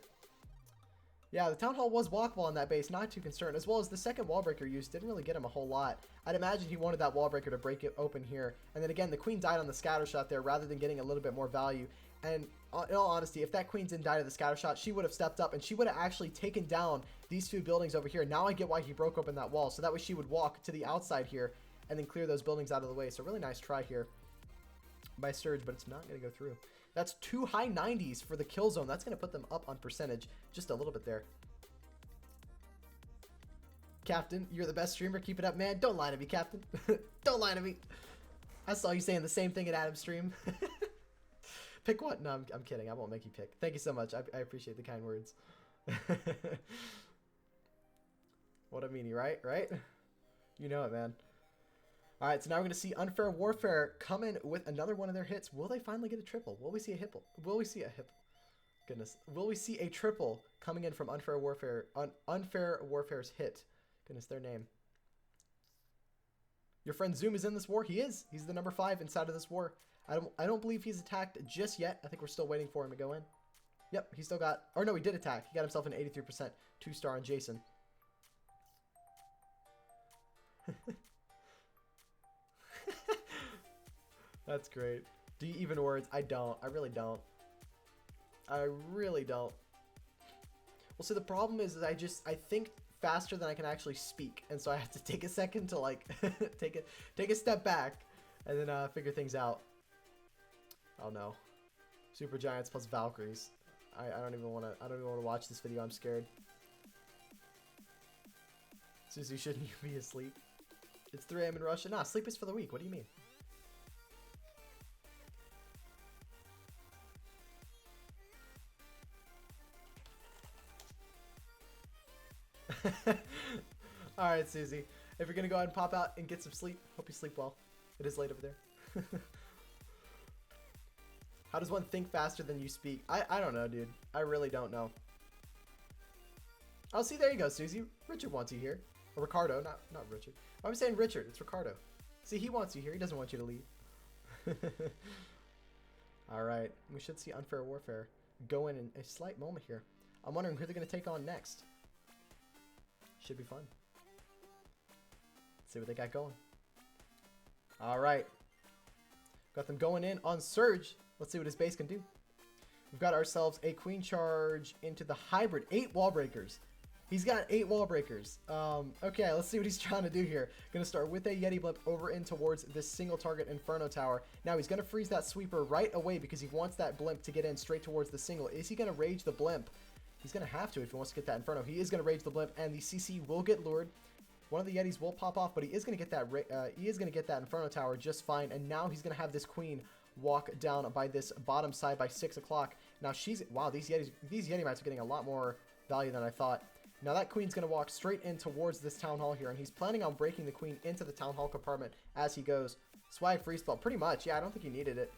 Yeah, the town hall was walkable on that base, not too concerned. As well as the second wall breaker use didn't really get him a whole lot. I'd imagine he wanted that wall breaker to break it open here. And then again, the queen died on the scatter shot there rather than getting a little bit more value. And in all honesty, if that queen didn't die to the scatter shot, she would have stepped up and she would have actually taken down these two buildings over here. Now I get why he broke open that wall. So that way she would walk to the outside here and then clear those buildings out of the way. So really nice try here by Surge, but it's not going to go through. That's two high 90s for the kill zone. That's going to put them up on percentage just a little bit there. Captain, you're the best streamer. Keep it up, man. Don't lie to me, Captain. Don't lie to me. I saw you saying the same thing at Adam's stream. Pick what? No, I'm kidding. I won't make you pick. Thank you so much. I appreciate the kind words. What a meanie, right? Right? You know it, man. All right, so now we're going to see Unfair Warfare come in with another one of their hits. Will they finally get a triple? Will we see a hipple? Will we see a hipple? Goodness. Will we see a triple coming in from Unfair Warfare? Unfair Warfare's hit. Goodness, their name. Your friend Zoom is in this war. He is. He's the number 5 inside of this war. I don't believe he's attacked just yet. I think we're still waiting for him to go in. Yep, he still got... Or no, he did attack. He got himself an 83% 2-star on Jason. That's great. Do you even words? I don't. I really don't. I really don't. Well, see, the problem is that I think faster than I can actually speak, and so I have to take a second to like take a step back, and then figure things out. Oh no, Super Giants plus Valkyries. I don't even want to watch this video. I'm scared. Susie, shouldn't you be asleep? It's 3 a.m. in Russia. Nah, sleep is for the weak. What do you mean? Alright, Susie. If you're gonna go ahead and pop out and get some sleep, hope you sleep well. It is late over there. How does one think faster than you speak? I don't know, dude. I really don't know. Oh, see, there you go, Susie. Richard wants you here. Or Ricardo, not Richard. I'm saying Richard. It's Ricardo. See, he wants you here. He doesn't want you to leave. Alright. We should see Unfair Warfare go in a slight moment here. I'm wondering who they're going to take on next. Should be fun. Let's see what they got going. Alright. Got them going in on Surge. Let's see what his base can do. We've got ourselves a Queen charge into the hybrid. 8 wall breakers. He's got 8 wall breakers. Okay, let's see what he's trying to do here. Gonna start with a Yeti blimp over in towards this single target Inferno Tower. Now he's gonna freeze that sweeper right away because he wants that blimp to get in straight towards the single. Is he gonna rage the blimp? He's gonna have to if he wants to get that Inferno. He is gonna rage the blimp, and the CC will get lured. One of the Yetis will pop off, but he is gonna get that. He is gonna get that Inferno Tower just fine. And now he's gonna have this Queen walk down by this bottom side by 6 o'clock. Now she's wow. These Yeti mats are getting a lot more value than I thought. Now that Queen's going to walk straight in towards this Town Hall here, and he's planning on breaking the Queen into the Town Hall compartment as he goes. Swag free spell, pretty much. Yeah, I don't think he needed it.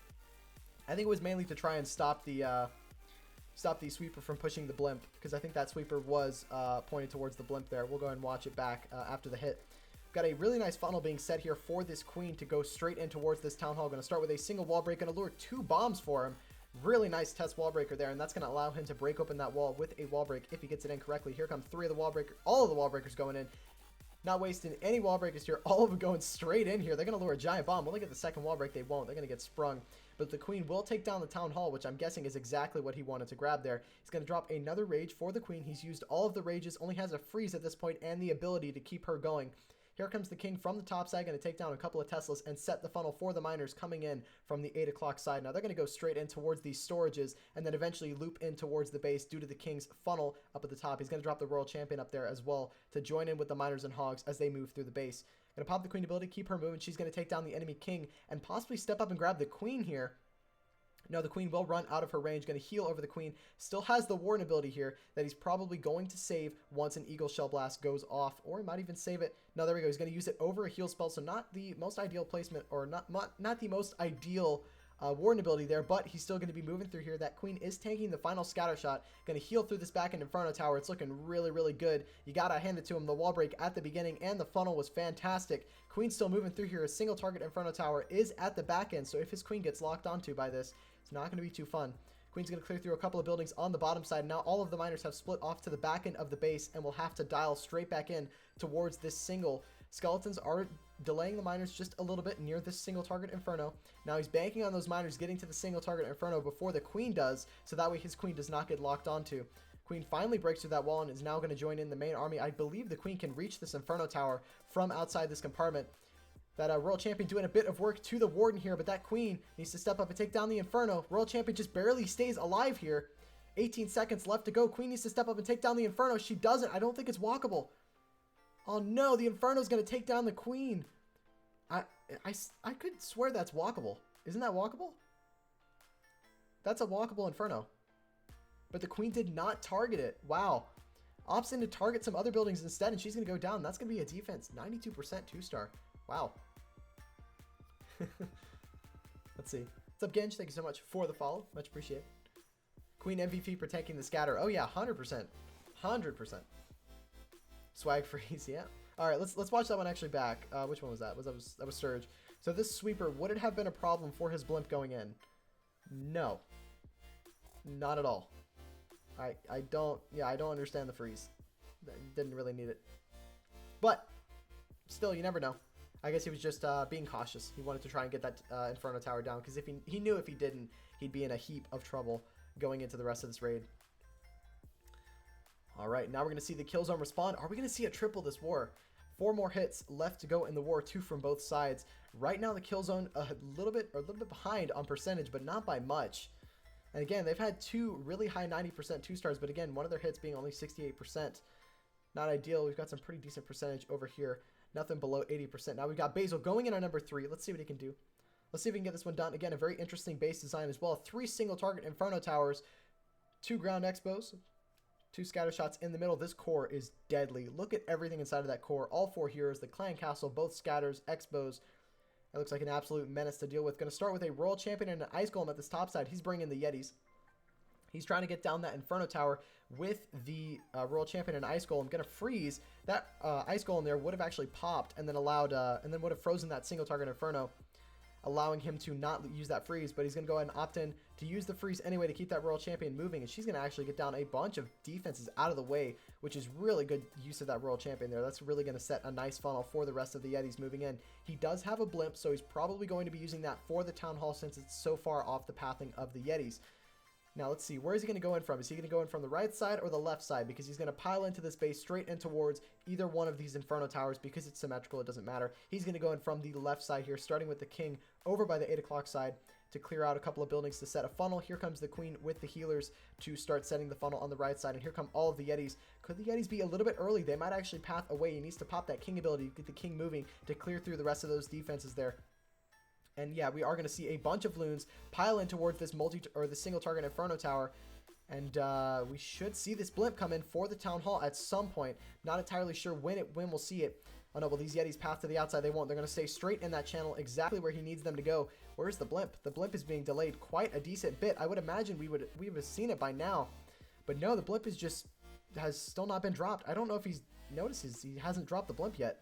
I think it was mainly to try and stop the sweeper from pushing the blimp, because I think that sweeper was pointed towards the blimp there. We'll go ahead and watch it back after the hit. Got a really nice funnel being set here for this Queen to go straight in towards this Town Hall. Going to start with a single wall break, going to lure 2 bombs for him. Really nice test wall breaker there, and that's going to allow him to break open that wall with a wall break if he gets it in correctly. Here come 3 of the wall breakers, all of the wall breakers going in. Not wasting any wall breakers here, all of them going straight in here. They're going to lure a giant bomb. Will they get the second wall break? They won't. They're going to get sprung. But the Queen will take down the Town Hall, which I'm guessing is exactly what he wanted to grab there. He's going to drop another rage for the Queen. He's used all of the rages, only has a freeze at this point and the ability to keep her going. Here comes the King from the top side, going to take down a couple of Teslas and set the funnel for the miners coming in from the 8 o'clock side. Now they're going to go straight in towards these storages and then eventually loop in towards the base due to the King's funnel up at the top. He's going to drop the Royal Champion up there as well to join in with the miners and hogs as they move through the base. Going to pop the Queen ability, keep her moving. She's going to take down the enemy King and possibly step up and grab the Queen here. No, the Queen will run out of her range. Going to heal over the Queen. Still has the Warden ability here that he's probably going to save once an Eagle Shell Blast goes off. Or he might even save it. No, there we go. He's going to use it over a heal spell. So not the most ideal placement, or not the most ideal Warden ability there. But he's still going to be moving through here. That Queen is tanking the final scatter shot. Going to heal through this back end Inferno Tower. It's looking really, really good. You got to hand it to him. The wall break at the beginning and the funnel was fantastic. Queen's still moving through here. A single target Inferno Tower is at the back end. So if his Queen gets locked onto by this, it's not going to be too fun. Queen's going to clear through a couple of buildings on the bottom side. Now all of the miners have split off to the back end of the base and will have to dial straight back in towards this single. Skeletons are delaying the miners just a little bit near this single target Inferno. Now he's banking on those miners getting to the single target Inferno before the Queen does, so that way his Queen does not get locked onto. Queen finally breaks through that wall and is now going to join in the main army. I believe the Queen can reach this Inferno Tower from outside this compartment. That Royal Champion doing a bit of work to the Warden here, but that Queen needs to step up and take down the Inferno. Royal Champion just barely stays alive here. 18 seconds left to go. Queen needs to step up and take down the Inferno. She doesn't. I don't think it's walkable. Oh no, the Inferno's going to take down the Queen. I could swear that's walkable. Isn't that walkable? That's a walkable Inferno. But the Queen did not target it. Wow. Opts in to target some other buildings instead, and she's going to go down. That's going to be a defense. 92% 2-star. Wow. Let's see. What's up, Genj? Thank you so much for the follow. Much appreciated. Queen MVP protecting the scatter. Oh yeah, 100%. 100%. Swag freeze, yeah. All right, let's watch that one actually back. Which one was that? That was Surge. So this sweeper, would it have been a problem for his blimp going in? No. Not at all. I don't understand the freeze. Didn't really need it. But still, you never know. I guess he was just being cautious. He wanted to try and get that Inferno Tower down, because if he knew if he didn't, he'd be in a heap of trouble going into the rest of this raid. All right, now we're going to see the kill zone respond. Are we going to see a triple this war? 4 more hits left to go in the war, 2 from both sides. Right now, the kill zone a little bit behind on percentage, but not by much. And again, they've had 2 really high 90% 2-stars, but again, one of their hits being only 68%. Not ideal. We've got some pretty decent percentage over here. Nothing below 80%. Now we've got Basil going in on number 3. Let's see what he can do. Let's see if we can get this one done. Again, a very interesting base design as well. 3 single target Inferno Towers, 2 ground expos, 2 scatter shots in the middle. This core is deadly. Look at everything inside of that core. All 4 heroes, the clan castle, both scatters, expos. It looks like an absolute menace to deal with. Going to start with a Royal Champion and an Ice Golem at this top side. He's bringing the Yetis. He's trying to get down that Inferno Tower with the Royal Champion and Ice Golem. Going to freeze. That Ice Golem there would have actually popped and then allowed, and then would have frozen that single target Inferno, allowing him to not use that freeze. But he's going to go ahead and opt in to use the freeze anyway to keep that Royal Champion moving. And she's going to actually get down a bunch of defenses out of the way, which is really good use of that Royal Champion there. That's really going to set a nice funnel for the rest of the Yetis moving in. He does have a blimp, so he's probably going to be using that for the Town Hall since it's so far off the pathing of the Yetis. Now, let's see. Where is he going to go in from? Is he going to go in from the right side or the left side? Because he's going to pile into this base straight in towards either one of these Inferno Towers. Because it's symmetrical, it doesn't matter. He's going to go in from the left side here, starting with the King over by the 8 o'clock side to clear out a couple of buildings to set a funnel. Here comes the Queen with the healers to start setting the funnel on the right side. And here come all of the Yetis. Could the Yetis be a little bit early? They might actually path away. He needs to pop that King ability to get the King moving to clear through the rest of those defenses there. And yeah, we are going to see a bunch of loons pile in towards this the single target Inferno Tower. And we should see this blimp come in for the Town Hall at some point. Not entirely sure when we'll see it. Oh no, well these Yetis path to the outside. They won't. They're going to stay straight in that channel exactly where he needs them to go. Where's the blimp? The blimp is being delayed quite a decent bit. I would imagine we would have seen it by now. But no, the blimp has still not been dropped. I don't know if he's notices he hasn't dropped the blimp yet.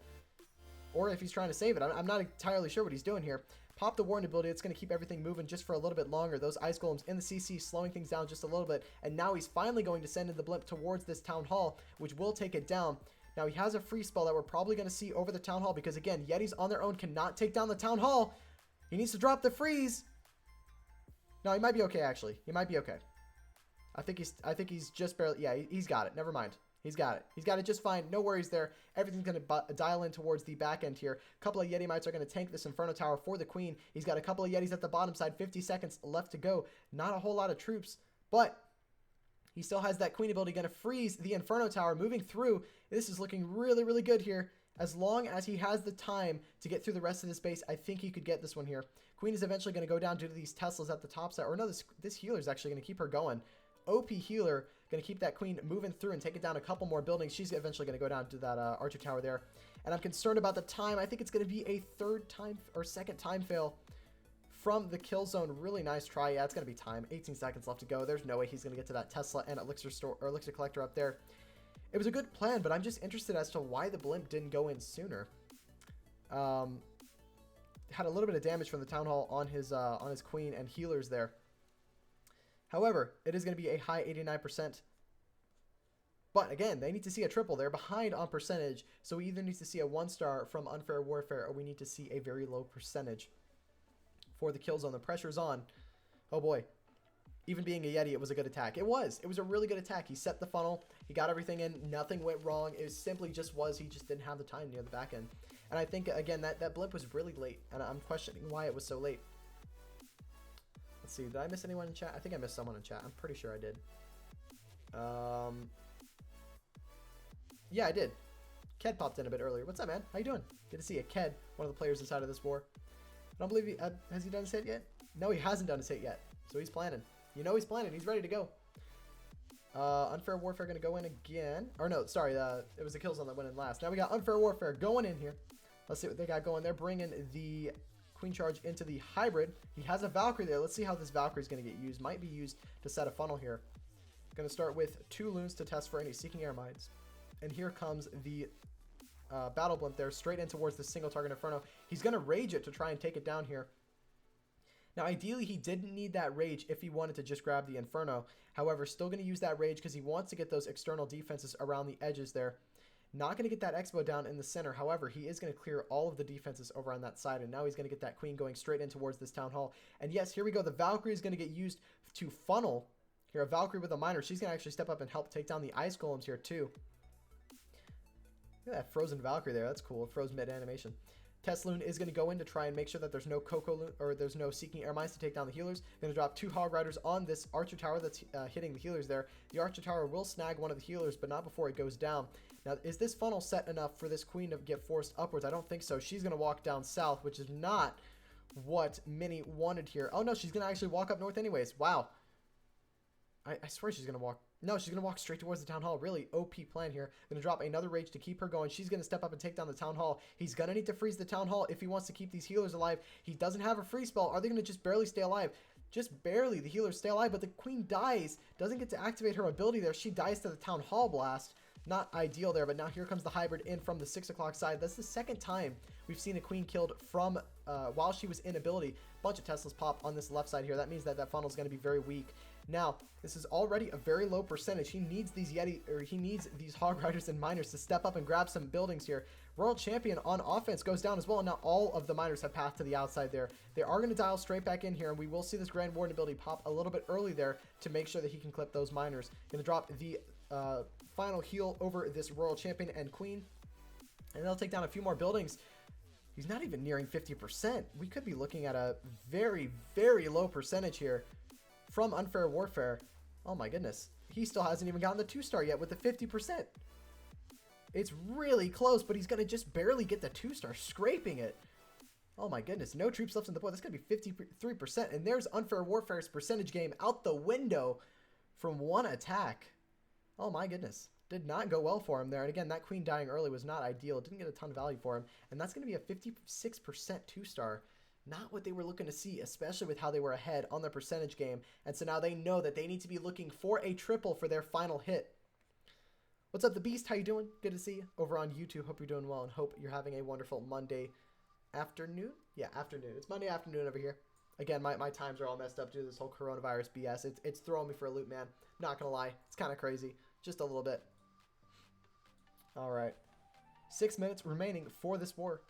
Or if he's trying to save it. I'm not entirely sure what he's doing here. Pop the warning ability. It's going to keep everything moving just for a little bit longer. Those Ice Golems in the CC slowing things down just a little bit. And now he's finally going to send in the blimp towards this Town Hall, which will take it down. Now he has a free spell that we're probably going to see over the Town Hall because, again, Yetis on their own cannot take down the Town Hall. He needs to drop the freeze. No, he might be okay, actually. He might be okay. I think he's just barely... Yeah, he's got it. Never mind. He's got it. He's got it just fine. No worries there. Everything's going to dial in towards the back end here. A couple of Yeti Mites are going to tank this Inferno Tower for the Queen. He's got a couple of Yetis at the bottom side. 50 seconds left to go. Not a whole lot of troops, but he still has that Queen ability. Going to freeze the Inferno Tower moving through. This is looking really, really good here. As long as he has the time to get through the rest of this base, I think he could get this one here. Queen is eventually going to go down due to these Teslas at the top side. Or no, this healer is actually going to keep her going. OP healer, going to keep that Queen moving through and take it down a couple more buildings. She's eventually going to go down to that Archer Tower there. And I'm concerned about the time. I think it's going to be a second time fail from the kill zone. Really nice try. Yeah, it's going to be time. 18 seconds left to go. There's no way he's going to get to that Tesla and Elixir Collector up there. It was a good plan, but I'm just interested as to why the blimp didn't go in sooner. Had a little bit of damage from the Town Hall on his Queen and healers there. However, it is going to be a high 89%. But again, they need to see a triple. They're behind on percentage, so we either need to see a 1-star from Unfair Warfare or we need to see a very low percentage for the kill zone. The pressure's on. Oh boy. Even being a Yeti, it was a good attack. It was a really good attack. He set the funnel. He got everything in. Nothing went wrong. It simply just he just didn't have the time near the back end. And I think, again, that blimp was really late, and I'm questioning why it was so late. Let's see, did I miss anyone in chat? I think I missed someone in chat. I'm pretty sure I did. Yeah, I did. Ked popped in a bit earlier. What's up, man? How you doing? Good to see you. Ked, one of the players inside of this war. I don't believe has he done his hit yet? No, he hasn't done his hit yet. So he's planning. You know he's planning. He's ready to go. Unfair Warfare going to go in again. Or no, sorry. It was the kill zone that went in last. Now we got Unfair Warfare going in here. Let's see what they got going. They're bringing the Queen Charge into the hybrid. He has a Valkyrie there. Let's see how this Valkyrie is going to get used. Might be used to set a funnel here. Going to start with 2 loons to test for any Seeking Air Mines. And here comes the Battle Blimp there, straight in towards the single target Inferno. He's going to rage it to try and take it down here. Now, ideally, he didn't need that rage if he wanted to just grab the Inferno. However, still going to use that rage because he wants to get those external defenses around the edges there. Not going to get that Expo down in the center. However, he is going to clear all of the defenses over on that side. And now he's going to get that Queen going straight in towards this Town Hall. And yes, here we go. The Valkyrie is going to get used to funnel Here, a Valkyrie with a miner. She's going to actually step up and help take down the ice golems here, too. Look at that frozen Valkyrie there. That's cool. Froze mid animation. Tesloon is going to go in to try and make sure that there's no there's no Seeking Air Mines to take down the healers. Going to drop 2 Hog Riders on this Archer Tower that's hitting the healers there. The Archer Tower will snag one of the healers, but not before it goes down. Now, is this funnel set enough for this queen to get forced upwards? I don't think so. She's going to walk down south, which is not what Minnie wanted here. Oh, no, she's going to actually walk up north anyways. Wow. I swear she's going to walk. No, she's going to walk straight towards the town hall. Really OP plan here. Going to drop another rage to keep her going. She's going to step up and take down the town hall. He's going to need to freeze the town hall if he wants to keep these healers alive. He doesn't have a freeze spell. Are they going to just barely stay alive? Just barely. The healers stay alive, but the queen dies. Doesn't get to activate her ability there. She dies to the town hall blast. Not ideal there, but now here comes the hybrid in from the 6 o'clock side. That's the second time we've seen a queen killed from while she was in ability. Bunch of Teslas pop on this left side here. That means that that funnel is going to be very weak. Now, this is already a very low percentage. He needs these he needs these Hog Riders and Miners to step up and grab some buildings here. World Champion on offense goes down as well. Now, all of the Miners have passed to the outside there. They are going to dial straight back in here, and we will see this Grand Warden ability pop a little bit early there to make sure that he can clip those Miners. Going to drop the final heal over this Royal Champion and Queen, and they'll take down a few more buildings. He's not even nearing 50%. We could be looking at a very, very low percentage here from Unfair Warfare. Oh my goodness. He still hasn't even gotten the 2-star yet with the 50%. It's really close, but he's going to just barely get the 2-star, scraping it. Oh my goodness. No troops left on the board. That's going to be 53%. And there's Unfair Warfare's percentage game out the window from one attack. Oh my goodness. Did not go well for him there. And again, that queen dying early was not ideal. Didn't get a ton of value for him. And that's going to be a 56% 2-star. Not what they were looking to see, especially with how they were ahead on their percentage game. And so now they know that they need to be looking for a triple for their final hit. What's up, The Beast? How you doing? Good to see you over on YouTube. Hope you're doing well and hope you're having a wonderful Monday afternoon. Yeah, afternoon. It's Monday afternoon over here. Again, my times are all messed up due to this whole coronavirus BS. It's throwing me for a loop, man. Not going to lie. It's kind of crazy. Just a little bit. All right. 6 minutes remaining for this war.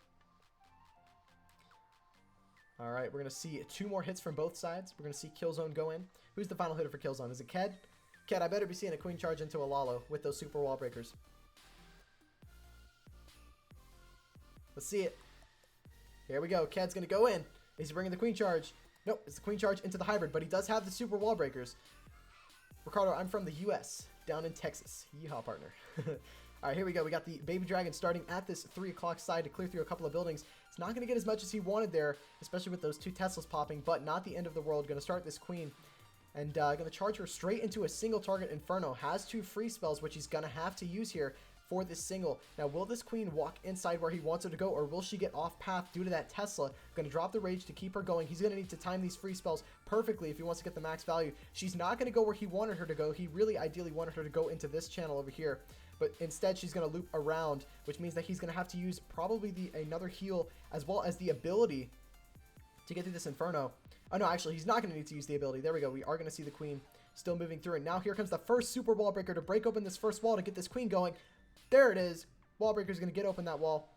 All right, we're going to see 2 more hits from both sides. We're going to see Killzone go in. Who's the final hitter for Killzone? Is it KiII? KiII, I better be seeing a queen charge into a Lalo with those super wall breakers. Let's see it. Here we go. KiII's going to go in. Is he bringing the queen charge? Nope, it's the queen charge into the hybrid, but he does have the super wall breakers. Ricardo, I'm from the U.S., down in Texas. Yeehaw, partner. All right, here we go. We got the Baby Dragon starting at this 3 o'clock side to clear through a couple of buildings. It's not going to get as much as he wanted there, especially with those 2 Teslas popping, but not the end of the world. Going to start this queen and going to charge her straight into a single target Inferno. Has 2 free spells, which he's going to have to use here for this single. Now, will this queen walk inside where he wants her to go, or will she get off path due to that Tesla? Going to drop the rage to keep her going. He's going to need to time these free spells perfectly if he wants to get the max value. She's not going to go where he wanted her to go. He really ideally wanted her to go into this channel over here, but instead she's going to loop around, which means that he's going to have to use probably another heal as well as the ability to get through this Inferno. Oh no, actually he's not going to need to use the ability. There we go. We are going to see the queen still moving through, and now here comes the first super wall breaker to break open this first wall to get this queen going. There it is. Wall breaker is going to get open that wall.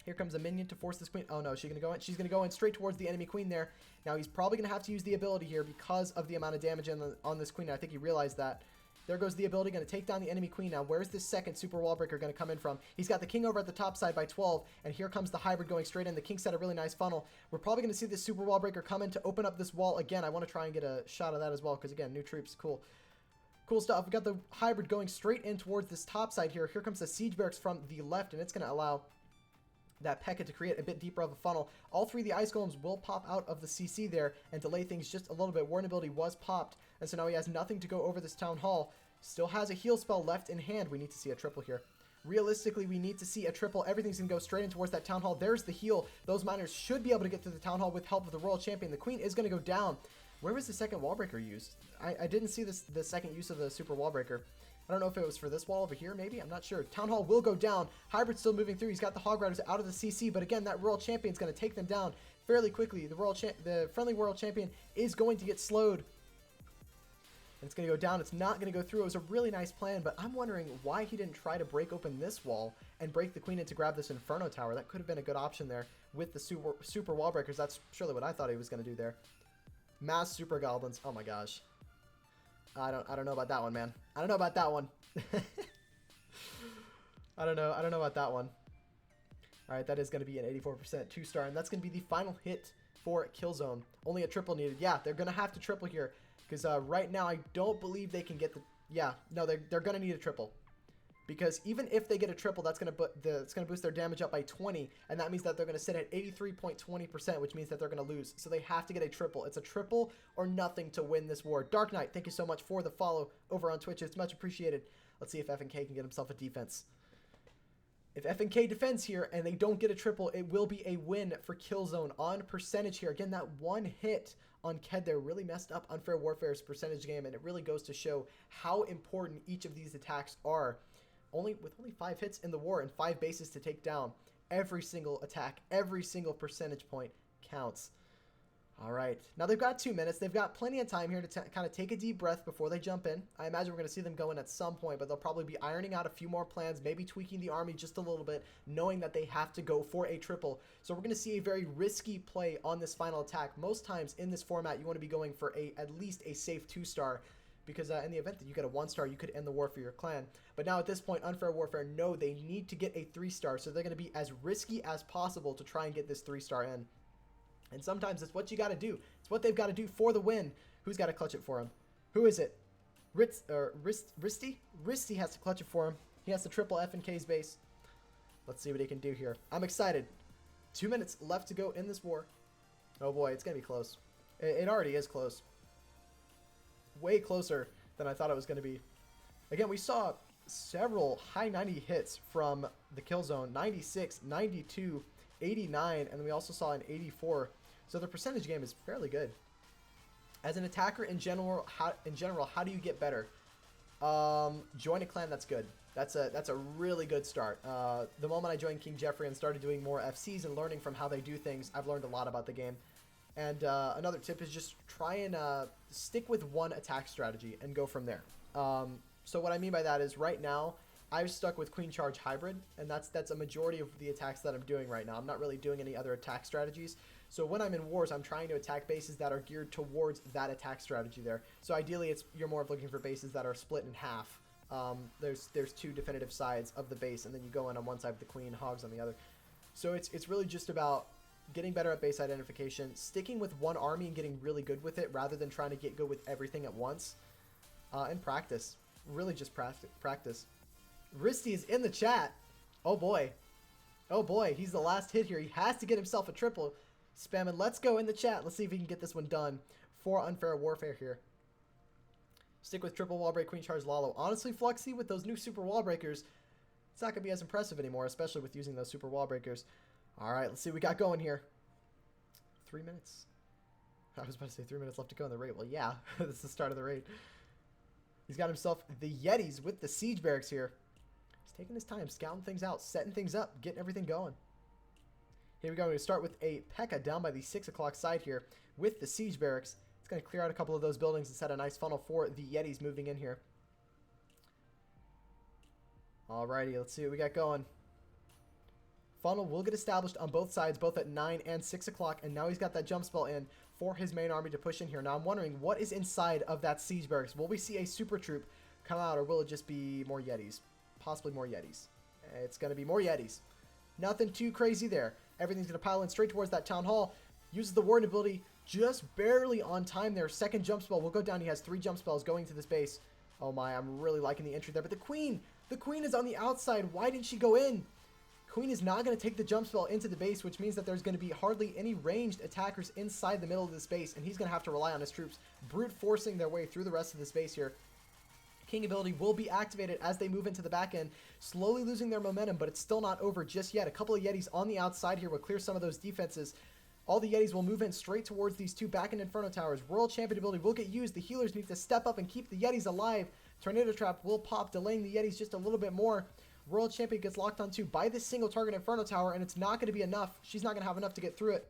Here comes a minion to force this queen. Oh no, she's going to go in. She's going to go in straight towards the enemy queen there. Now he's probably going to have to use the ability here because of the amount of damage on this queen. I think he realized that. There goes the ability, going to take down the enemy queen. Now, where's this second super wall breaker going to come in from? He's got the king over at the top side by 12, and here comes the hybrid going straight in. The king set a really nice funnel. We're probably going to see this super wall breaker come in to open up this wall again. I want to try and get a shot of that as well, because again, new troops, cool. Cool stuff. We got the hybrid going straight in towards this top side here. Here comes the siege barracks from the left, and it's going to allow that P.E.K.K.A to create a bit deeper of a funnel. All 3 of the ice golems will pop out of the CC there and delay things just a little bit. Warden ability was popped, and so now he has nothing to go over this town hall. Still has a heal spell left in hand. We need to see a triple here. Realistically, we need to see a triple. Everything's going to go straight in towards that town hall. There's the heal. Those miners should be able to get through the town hall with help of the Royal Champion. The queen is going to go down. Where was the second wall breaker used? I didn't see the second use of the super wall breaker. I don't know if it was for this wall over here, maybe. I'm not sure. Town hall will go down. Hybrid's still moving through. He's got the Hog Riders out of the CC, but again, that Royal Champion's going to take them down fairly quickly. The friendly Royal Champion is going to get slowed. And it's going to go down. It's not going to go through. It was a really nice plan, but I'm wondering why he didn't try to break open this wall and break the queen in to grab this Inferno Tower. That could have been a good option there with the super wall breakers. That's surely what I thought he was going to do there. Mass super goblins. Oh my gosh. I don't know about that one, man. I don't know about that one. I don't know about that one. All right, that is going to be an 84% 2-star, and that's going to be the final hit for Killzone. Only a triple needed. Yeah, they're going to have to triple here because right now I don't believe they can get the... Yeah, no, they're going to need a triple. Because even if they get a triple, that's going to boost their damage up by 20, and that means that they're going to sit at 83.20%, which means that they're going to lose. So they have to get a triple. It's a triple or nothing to win this war. Dark Knight, thank you so much for the follow over on Twitch. It's much appreciated. Let's see if FNK can get himself a defense. If FNK defends here and they don't get a triple, it will be a win for Killzone on percentage here. Again, that one hit on KiII there really messed up Unfair Warfare's percentage game, and it really goes to show how important each of these attacks are. With only 5 hits in the war and 5 bases to take down, every single attack, every single percentage point counts. All right, now they've got 2 minutes. They've got plenty of time here to kind of take a deep breath before they jump in. I imagine we're going to see them go in at some point, but they'll probably be ironing out a few more plans, maybe tweaking the army just a little bit, knowing that they have to go for a triple. So we're going to see a very risky play on this final attack. Most times in this format, you want to be going for at least a safe 2-star, because in the event that you get a 1-star, you could end the war for your clan. But now at this point, Unfair Warfare know they need to get a 3-star, so they're going to be as risky as possible to try and get this 3-star in. And sometimes it's what you got to do. It's what they've got to do for the win. Who's got to clutch it for him? Who is it? Risty? Risty has to clutch it for him. He has to triple FNK's base. Let's see what he can do here. I'm excited. 2 minutes left to go in this war. Oh boy, it's going to be close. It already is close. Way closer than I thought it was going to be. Again, we saw several high 90 hits from the Killzone. 96, 92, 89, and then we also saw an 84. So the percentage game is fairly good. As an attacker in general, how do you get better? Join a clan that's good. That's a really good start. The moment I joined King Jeffrey and started doing more FCs and learning from how they do things, I've learned a lot about the game. And another tip is just try and stick with one attack strategy and go from there. So what I mean by that is right now, I've stuck with Queen Charge Hybrid, and that's a majority of the attacks that I'm doing right now. I'm not really doing any other attack strategies. So when I'm in wars, I'm trying to attack bases that are geared towards that attack strategy there. So ideally, you're more of looking for bases that are split in half. There's 2 definitive sides of the base, and then you go in on one side with the Queen, Hogs on the other. So it's really just about getting better at base identification, sticking with one army and getting really good with it rather than trying to get good with everything at once, and practice. Really just practice. Risty is in the chat. Oh boy. Oh boy, he's the last hit here. He has to get himself a triple. Spamming let's go in the chat. Let's see if he can get this one done for Unfair Warfare here. Stick with triple wall break, Queen Charge Lalo. Honestly, Fluxy, with those new super wall breakers, it's not going to be as impressive anymore, especially with using those super wall breakers. All right, let's see what we got going here. 3 minutes. I was about to say 3 minutes left to go in the raid. Well, yeah, this is the start of the raid. He's got himself the Yetis with the siege barracks here. He's taking his time, scouting things out, setting things up, getting everything going. Here we go. We're going to start with a P.E.K.K.A. down by the 6 o'clock side here with the siege barracks. It's going to clear out a couple of those buildings and set a nice funnel for the Yetis moving in here. Alrighty, let's see what we got going. Funnel will get established on both sides, both at 9 and 6 o'clock, and now he's got that jump spell in for his main army to push in here. Now I'm wondering, what is inside of that siege barracks? Will we see a super troop come out, or will it just be more Yetis? Possibly more Yetis. It's going to be more Yetis. Nothing too crazy there. Everything's going to pile in straight towards that town hall. Uses the warden ability just barely on time there. Second jump spell will go down. He has 3 jump spells going to this base. Oh my, I'm really liking the entry there. But the queen is on the outside. Why didn't she go in? Queen is not going to take the jump spell into the base, which means that there's going to be hardly any ranged attackers inside the middle of this base, and he's going to have to rely on his troops brute forcing their way through the rest of this base here. King ability will be activated as they move into the back end, slowly losing their momentum, but it's still not over just yet. A couple of Yetis on the outside here will clear some of those defenses. All the Yetis will move in straight towards these 2 back end Inferno Towers. World Champion ability will get used. The healers need to step up and keep the Yetis alive. Tornado Trap will pop, delaying the Yetis just a little bit more. World Champion gets locked onto by this single target Inferno Tower, and it's not going to be enough. She's not going to have enough to get through it.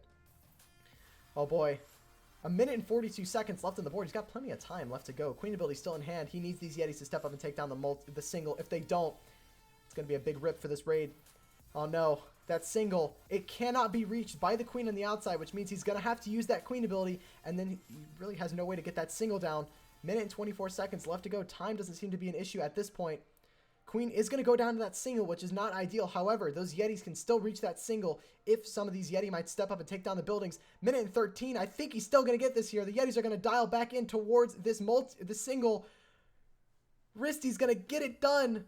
Oh boy. 1 minute and 42 seconds left on the board. He's got plenty of time left to go. Queen ability still in hand. He needs these Yetis to step up and take down the single. If they don't, it's going to be a big rip for this raid. Oh no. That single, it cannot be reached by the Queen on the outside, which means he's going to have to use that Queen ability, and then he really has no way to get that single down. Minute and 24 seconds left to go. Time doesn't seem to be an issue at this point. Queen is going to go down to that single, which is not ideal. However, those Yetis can still reach that single if some of these Yeti might step up and take down the buildings. Minute and 13. I think he's still going to get this here. The Yetis are going to dial back in towards this single. Risty's going to get it done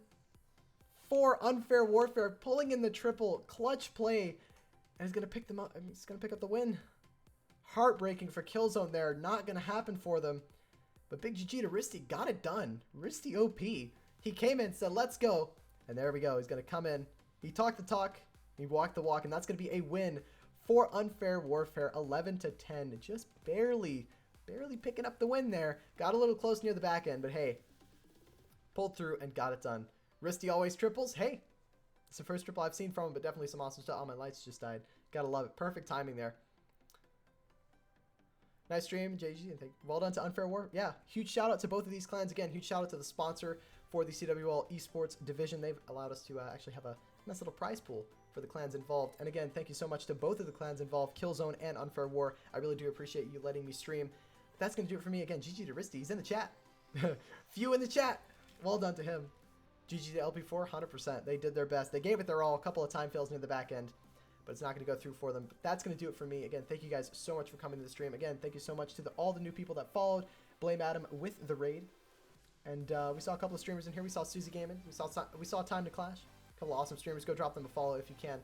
for Unfair Warfare, pulling in the triple. Clutch play. And he's going to pick them up. He's going to pick up the win. Heartbreaking for Killzone there. Not going to happen for them. But big GG to Risty. Got it done. Risty OP. He came in, said, let's go. And there we go. He's going to come in. He talked the talk. He walked the walk. And that's going to be a win for Unfair Warfare. 11-10. Just barely picking up the win there. Got a little close near the back end. But hey, pulled through and got it done. Risty always triples. Hey, it's the first triple I've seen from him. But definitely some awesome stuff. Oh, my lights just died. Got to love it. Perfect timing there. Nice stream, JG. Well done to Unfair War. Yeah, huge shout out to both of these clans. Again, huge shout out to the sponsor for the CWL esports division. They've allowed us to actually have a nice little prize pool for the clans involved. And again, thank you so much to both of the clans involved, Killzone and Unfair War. I really do appreciate you letting me stream. That's going to do it for me. Again, GG to Risty. He's in the chat. Few in the chat. Well done to him. GG to LP4, 100%. They did their best. They gave it their all. A couple of time fails near the back end, but it's not going to go through for them. But that's going to do it for me. Again, thank you guys so much for coming to the stream. Again, thank you so much to all the new people that followed. Blame Adam with the raid. And we saw a couple of streamers in here. We saw Susie Gaming. We saw Time to Clash. A couple of awesome streamers. Go drop them a follow if you can.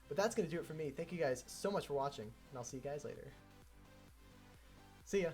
But that's going to do it for me. Thank you guys so much for watching, and I'll see you guys later. See ya.